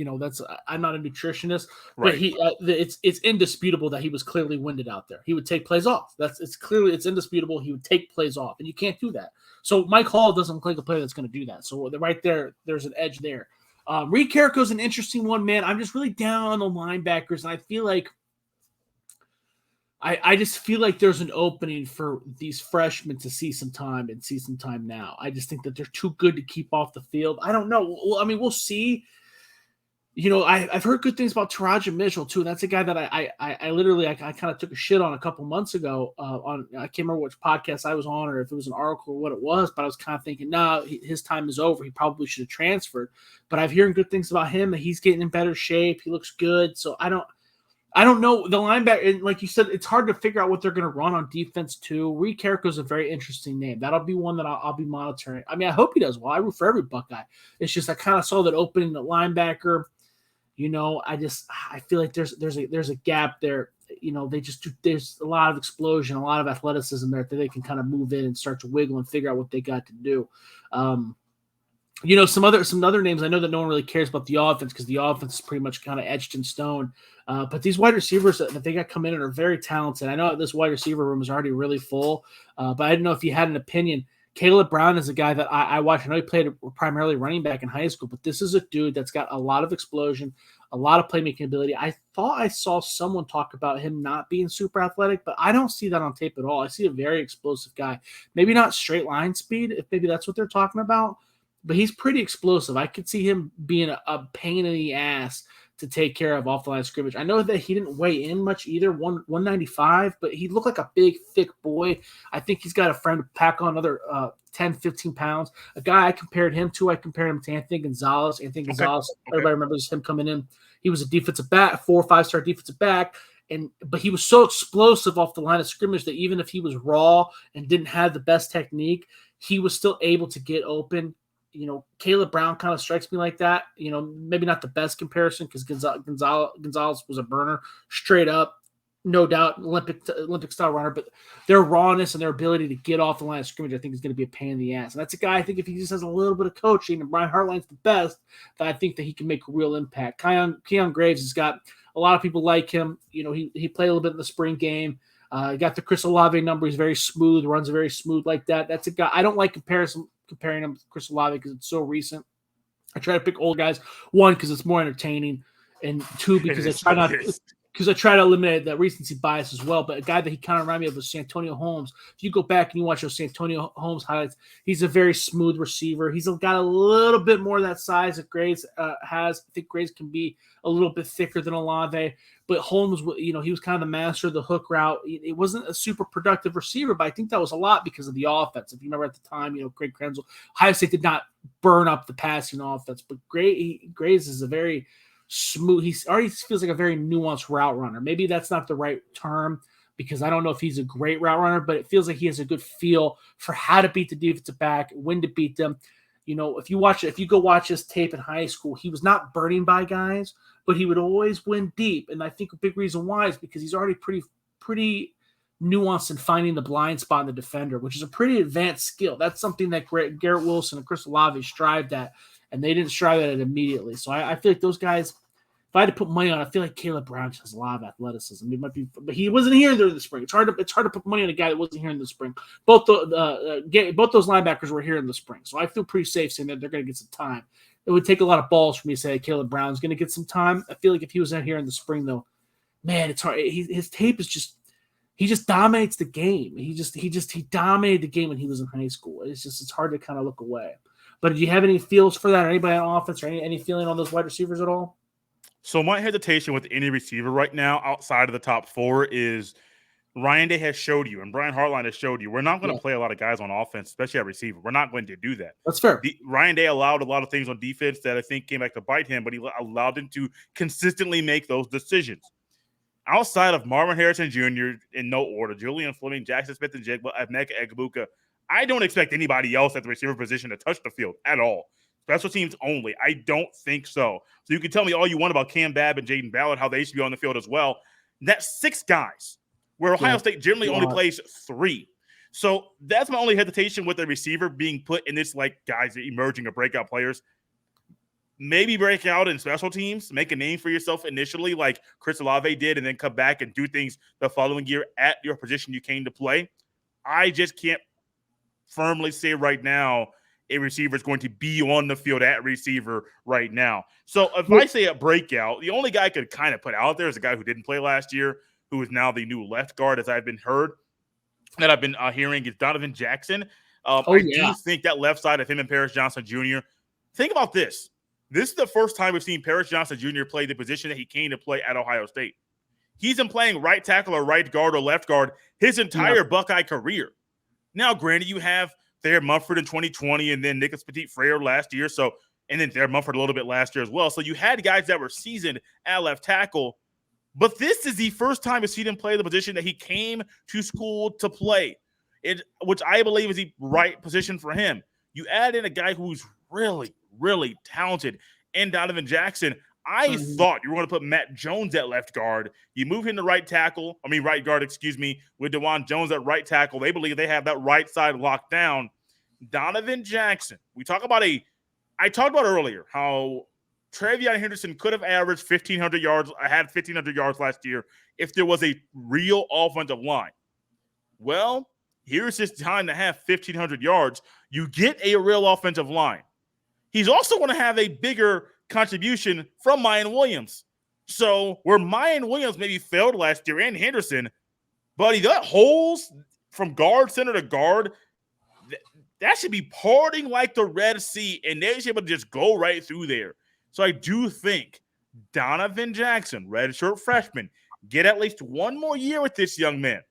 I'm not a nutritionist, but right. It's indisputable that he was clearly winded out there. He would take plays off. It's indisputable. He would take plays off, and you can't do that. So Mike Hall doesn't look like a player that's going to do that. So right there, there's an edge there. Reed Carrico's an interesting one, man. I'm just really down on the linebackers, and I feel like I just feel like there's an opening for these freshmen to see some time now. I just think that they're too good to keep off the field. I don't know. Well, I mean, we'll see. I've heard good things about Taraja Mitchell too. That's a guy that I literally kind of took a shit on a couple months ago. I can't remember which podcast I was on or if it was an article or what it was, but I was kind of thinking, his time is over. He probably should have transferred. But I've hearing good things about him. That he's getting in better shape. He looks good. So I don't know the linebacker. And like you said, it's hard to figure out what they're going to run on defense too. Reed Carrico is a very interesting name. That'll be one that I'll be monitoring. I mean, I hope he does well. I root for every Buckeye. It's just I kind of saw that opening the linebacker. I feel like there's a gap there. There's a lot of explosion, a lot of athleticism there that they can kind of move in and start to wiggle and figure out what they got to do. Some other names I know that no one really cares about the offense because the offense is pretty much kind of etched in stone. But these wide receivers that they got coming in are very talented. I know this wide receiver room is already really full, but I didn't know if you had an opinion. Caleb Brown is a guy that I watched. I know he played primarily running back in high school, but this is a dude that's got a lot of explosion, a lot of playmaking ability. I thought I saw someone talk about him not being super athletic, but I don't see that on tape at all. I see a very explosive guy. Maybe not straight line speed, if maybe that's what they're talking about, but he's pretty explosive. I could see him being a pain in the ass to take care of off the line of scrimmage. I know that he didn't weigh in much either, 195, but he looked like a big, thick boy. I think he's got a friend to pack on another 10, 15 pounds. A guy I compared him to Anthony Gonzalez. Everybody remembers him coming in. He was a defensive back, 4 or 5-star defensive back, but he was so explosive off the line of scrimmage that even if he was raw and didn't have the best technique, he was still able to get open. Caleb Brown kind of strikes me like that. Maybe not the best comparison because Gonzalez was a burner straight up, no doubt, Olympic style runner. But their rawness and their ability to get off the line of scrimmage, I think, is going to be a pain in the ass. And that's a guy I think if he just has a little bit of coaching, and Brian Hartline's the best, that I think that he can make a real impact. Keon Graves has got a lot of people like him. He played a little bit in the spring game. He got the Chris Olave number. He's very smooth, runs very smooth like that. That's a guy I don't like comparing him to Chris Olave because it's so recent. I try to pick old guys, one, because it's more entertaining, and two, because I try to eliminate that recency bias as well. But a guy that he kind of reminded me of was Santonio Holmes. If you go back and you watch those Santonio Holmes highlights, he's a very smooth receiver. He's got a little bit more of that size that Graves has. I think Graves can be a little bit thicker than Olave. But Holmes, he was kind of the master of the hook route. It wasn't a super productive receiver, but I think that was a lot because of the offense. If you remember at the time, Craig Krenzel, Ohio State did not burn up the passing offense. But Graves is a very smooth. He already feels like a very nuanced route runner. Maybe that's not the right term because I don't know if he's a great route runner, but it feels like he has a good feel for how to beat the defensive back, when to beat them. If you go watch his tape in high school, he was not burning by guys, but he would always win deep. And I think a big reason why is because he's already pretty nuanced in finding the blind spot in the defender, which is a pretty advanced skill. That's something that Garrett Wilson and Chris Olave strived at, and they didn't strive at it immediately. So I feel like those guys, if I had to put money on, I feel like Caleb Brown has a lot of athleticism. It might be, but he wasn't here during the spring. It's hard to put money on a guy that wasn't here in the spring. Both those linebackers were here in the spring, so I feel pretty safe saying that they're going to get some time. It would take a lot of balls for me to say Caleb Brown's going to get some time. I feel like if he was out here in the spring, though, man, it's hard. His tape is he just dominates the game. He dominated the game when he was in high school. It's hard to kind of look away. But do you have any feels for that? Or anybody on offense or any feeling on those wide receivers at all? So my hesitation with any receiver right now outside of the top 4 is Ryan Day has showed you and Brian Hartline has showed you we're not going to play a lot of guys on offense, especially at receiver. We're not going to do that. That's fair. Ryan Day allowed a lot of things on defense that I think came back to bite him, but he allowed him to consistently make those decisions. Outside of Marvin Harrison Jr. in no order, Julian Fleming, Jackson Smith and Jigba, Emeka Egbuka, I don't expect anybody else at the receiver position to touch the field at all. Special teams only. I don't think so. So you can tell me all you want about Cam Babb and Jaden Ballard, how they should be on the field as well. That's 6 guys, where Ohio State generally only plays 3. So that's my only hesitation with the receiver being put in this, like, guys emerging or breakout players. Maybe break out in special teams, make a name for yourself initially like Chris Olave did, and then come back and do things the following year at your position you came to play. I just can't firmly say right now a receiver is going to be on the field at receiver right now. So if I say a breakout, the only guy I could kind of put out there is a guy who didn't play last year, who is now the new left guard, as I've been hearing, is Donovan Jackson. I do think that left side of him and Paris Johnson Jr. Think about this. This is the first time we've seen Paris Johnson Jr. play the position that he came to play at Ohio State. He's been playing right tackle or right guard or left guard his entire Buckeye career. Now, granted, you have Thayer Mumford in 2020 and then Nicholas Petit-Frere last year. So, and then Thayer Mumford a little bit last year as well. So you had guys that were seasoned at left tackle. But this is the first time we've seen him play the position that he came to school to play, which I believe is the right position for him. You add in a guy who's really, really talented in Donovan Jackson. I thought you were going to put Matt Jones at left guard. You move him to right guard, with DeJuan Jones at right tackle. They believe they have that right side locked down. Donovan Jackson. I talked about earlier how Trayvon Henderson could have averaged 1,500 yards, had 1,500 yards last year if there was a real offensive line. Well, here's his time to have 1,500 yards. You get a real offensive line. He's also going to have a bigger contribution from Mayan Williams. So where Mayan Williams maybe failed last year and Henderson, but he got holes from guard center to guard. That should be parting like the Red Sea, and they should be able to just go right through there. So I do think Donovan Jackson, redshirt freshman, get at least one more year with this young man.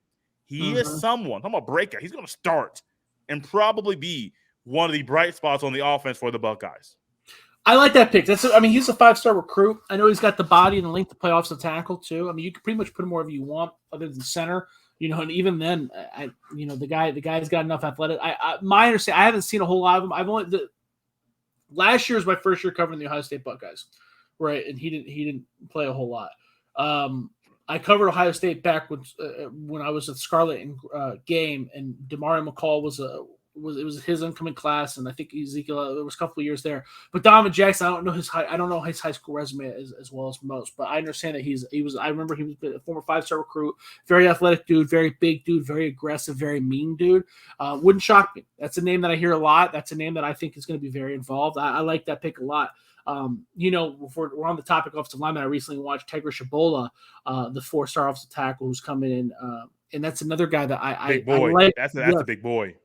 He is someone, I'm a breakout. He's going to start and probably be one of the bright spots on the offense for the Buckeyes. I like that pick. He's a 5-star recruit. I know he's got the body and the length to play offensive tackle too. I mean, you can pretty much put him wherever you want, other than center. And even then, the guy's got enough athletic. My understanding, I haven't seen a whole lot of him. Last year was my first year covering the Ohio State Buckeyes, right? And he didn't play a whole lot. I covered Ohio State back when I was at Scarlet game, and Damari McCall was his incoming class, and I think Ezekiel. There was a couple of years there, but Donovan Jackson, I don't know his high school resume as well as most, but I understand that he was. I remember he was a former 5-star recruit, very athletic dude, very big dude, very aggressive, very mean dude. Wouldn't shock me. That's a name that I hear a lot. That's a name that I think is going to be very involved. I like that pick a lot. If we're on the topic of offensive lineman, I recently watched Tegra Shabola, the 4-star offensive tackle who's coming in, and that's another guy that I like. That's a big boy.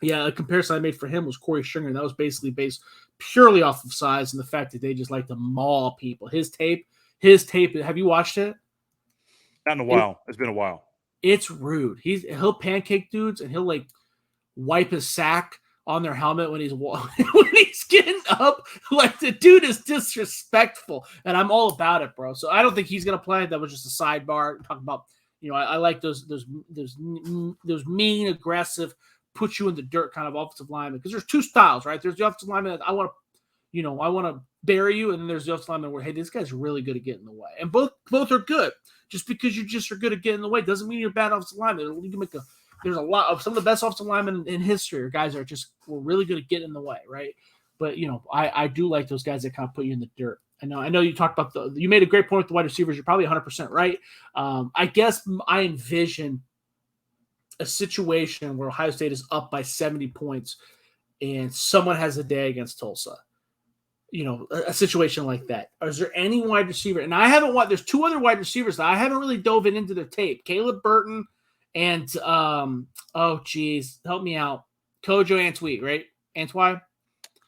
Yeah, a comparison I made for him was Corey Stringer, and that was basically based purely off of size and the fact that they just like to maul people. His tape. Have you watched it? Not in a while. It's been a while. It's rude. He'll pancake dudes, and he'll like wipe his sack on their helmet when he's getting up. Like, the dude is disrespectful, and I'm all about it, bro. So I don't think he's gonna play. That was just a sidebar talking about. I like those mean, aggressive, put you in the dirt kind of offensive lineman, because there's two styles, right? There's the offensive lineman that I want to bury you, and then there's the offensive lineman where, hey, this guy's really good at getting in the way, and both are good. Just because you just are good at getting in the way doesn't mean you're a bad offensive lineman. You can there's a lot of some of the best offensive linemen in history are guys that were really good at getting in the way, right? But I do like those guys that kind of put you in the dirt. I know you talked about you made a great point with the wide receivers. You're probably 100% right. I guess I envision a situation where Ohio State is up by 70 points and someone has a day against Tulsa. A situation like that. Is there any wide receiver? And I haven't watched. There's two other wide receivers that I haven't really dove into their tape. Caleb Burton and help me out. Kojo Antwi, right? Antwi?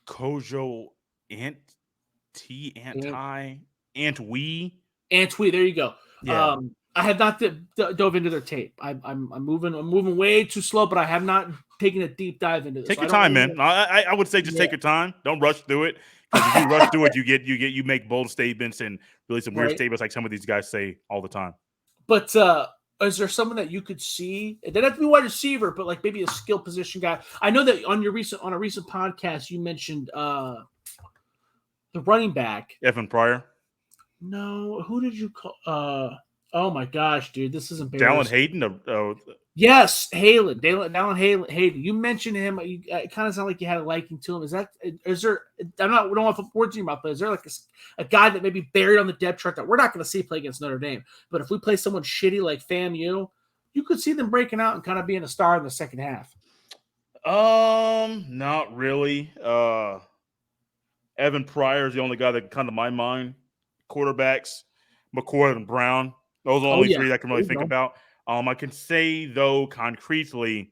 Kojo Antwi. There you go. Yeah. I have not dove into their tape. I'm moving way too slow, but I have not taken a deep dive into this. Take your time, man. I would say just take your time. Don't rush through it. Because if you rush through it, you make bold statements and really some weird statements like some of these guys say all the time. But is there someone that you could see? It doesn't have to be wide receiver, but like maybe a skill position guy. I know that on a recent podcast you mentioned the running back. Evan Pryor. No, who did you call? Oh my gosh, dude, this is embarrassing. Dallin Hayden. Yes, Dallin Hayden. You mentioned him. It kind of sounded like you had a liking to him. Is there? We don't want to put words in your mouth, but is there like a guy that may be buried on the depth chart that we're not going to see play against Notre Dame? But if we play someone shitty like FAMU, you could see them breaking out and kind of being a star in the second half. Not really. Evan Pryor is the only guy that can come to my mind. Quarterbacks, McCord and Brown. Those are the only three that I can really think about. I can say, though, concretely,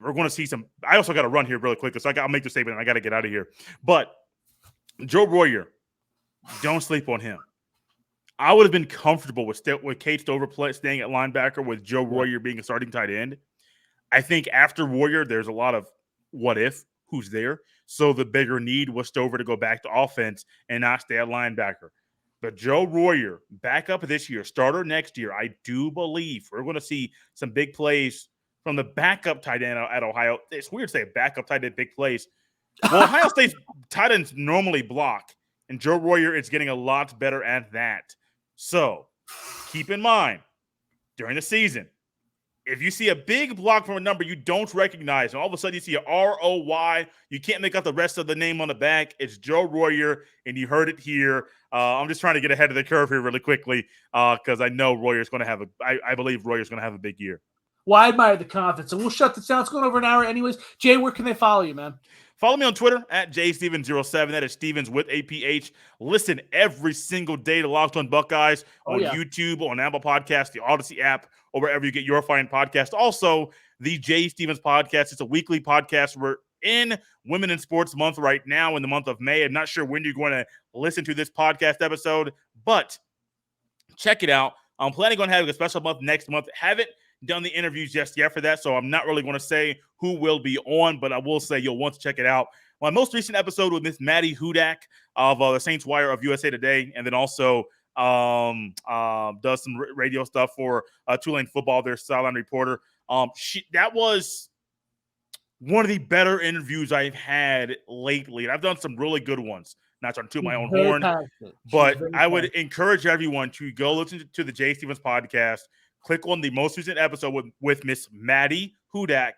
we're going to see some – I also got to run here really quickly, so I'll make the statement and I got to get out of here. But Joe Royer, don't sleep on him. I would have been comfortable with Kate Stover staying at linebacker with Joe Royer being a starting tight end. I think after Royer, there's a lot of what if, who's there. So the bigger need was Stover to go back to offense and not stay at linebacker. But Joe Royer, back up this year, starter next year, I do believe we're going to see some big plays from the backup tight end at Ohio. It's weird to say backup tight end, big plays. Well, Ohio State's tight ends normally block, and Joe Royer is getting a lot better at that. So keep in mind, during the season, if you see a big block from a number you don't recognize, and all of a sudden you see a ROY, you can't make out the rest of the name on the back, it's Joe Royer, and you heard it here. I'm just trying to get ahead of the curve here really quickly because I know Royer's going to have I believe Royer's going to have a big year. Well, I admire the confidence, and we'll shut this down. It's going over an hour anyways. Jay, where can they follow you, man? Follow me on Twitter at jstevens07. That is Stevens with APH. Listen every single day to Locked On Buckeyes on YouTube, on Apple Podcasts, the Odyssey app, or wherever you get your fine podcast. Also, the Jay Stevens podcast. It's a weekly podcast. We're in Women in Sports Month right now in the month of May. I'm not sure when you're going to listen to this podcast episode, but check it out. I'm planning on having a special month next month. Haven't done the interviews just yet for that, so I'm not really going to say who will be on, but I will say you'll want to check it out. My most recent episode with Miss Maddie Hudak of the Saints Wire of USA Today, and then also does some radio stuff for Tulane Football, their sideline reporter. That was one of the better interviews I've had lately, and I've done some really good ones. Not trying to toot my own horn, but I would encourage everyone to go listen to the Jay Stevens podcast. Click on the most recent episode with Miss Maddie Hudak.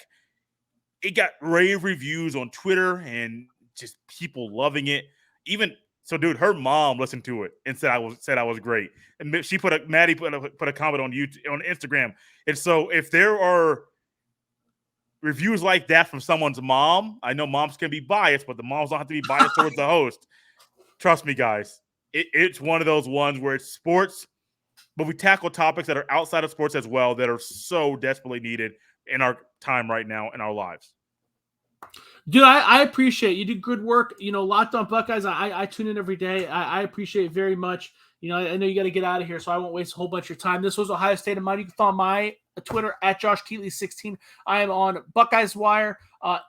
It got rave reviews on Twitter and just people loving it. Even so, dude, her mom listened to it and said I was great. And Maddie put a comment on YouTube, on Instagram. And so if there are reviews like that from someone's mom, I know moms can be biased, but the moms don't have to be biased towards the host. Trust me, guys. It's one of those ones where it's sports, but we tackle topics that are outside of sports as well that are so desperately needed in our time right now in our lives. Dude, I appreciate it. You do good work. Locked On Buckeyes, I tune in every day. I appreciate it very much. I know you got to get out of here, so I won't waste a whole bunch of your time. This was Ohio State of Mind. You can follow my Twitter at Josh Keatley16. I am on Buckeyes Wire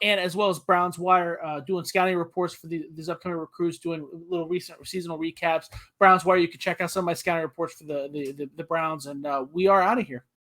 and as well as Browns Wire, doing scouting reports for these upcoming recruits, doing little recent seasonal recaps. Browns Wire, you can check out some of my scouting reports for the Browns, and we are out of here.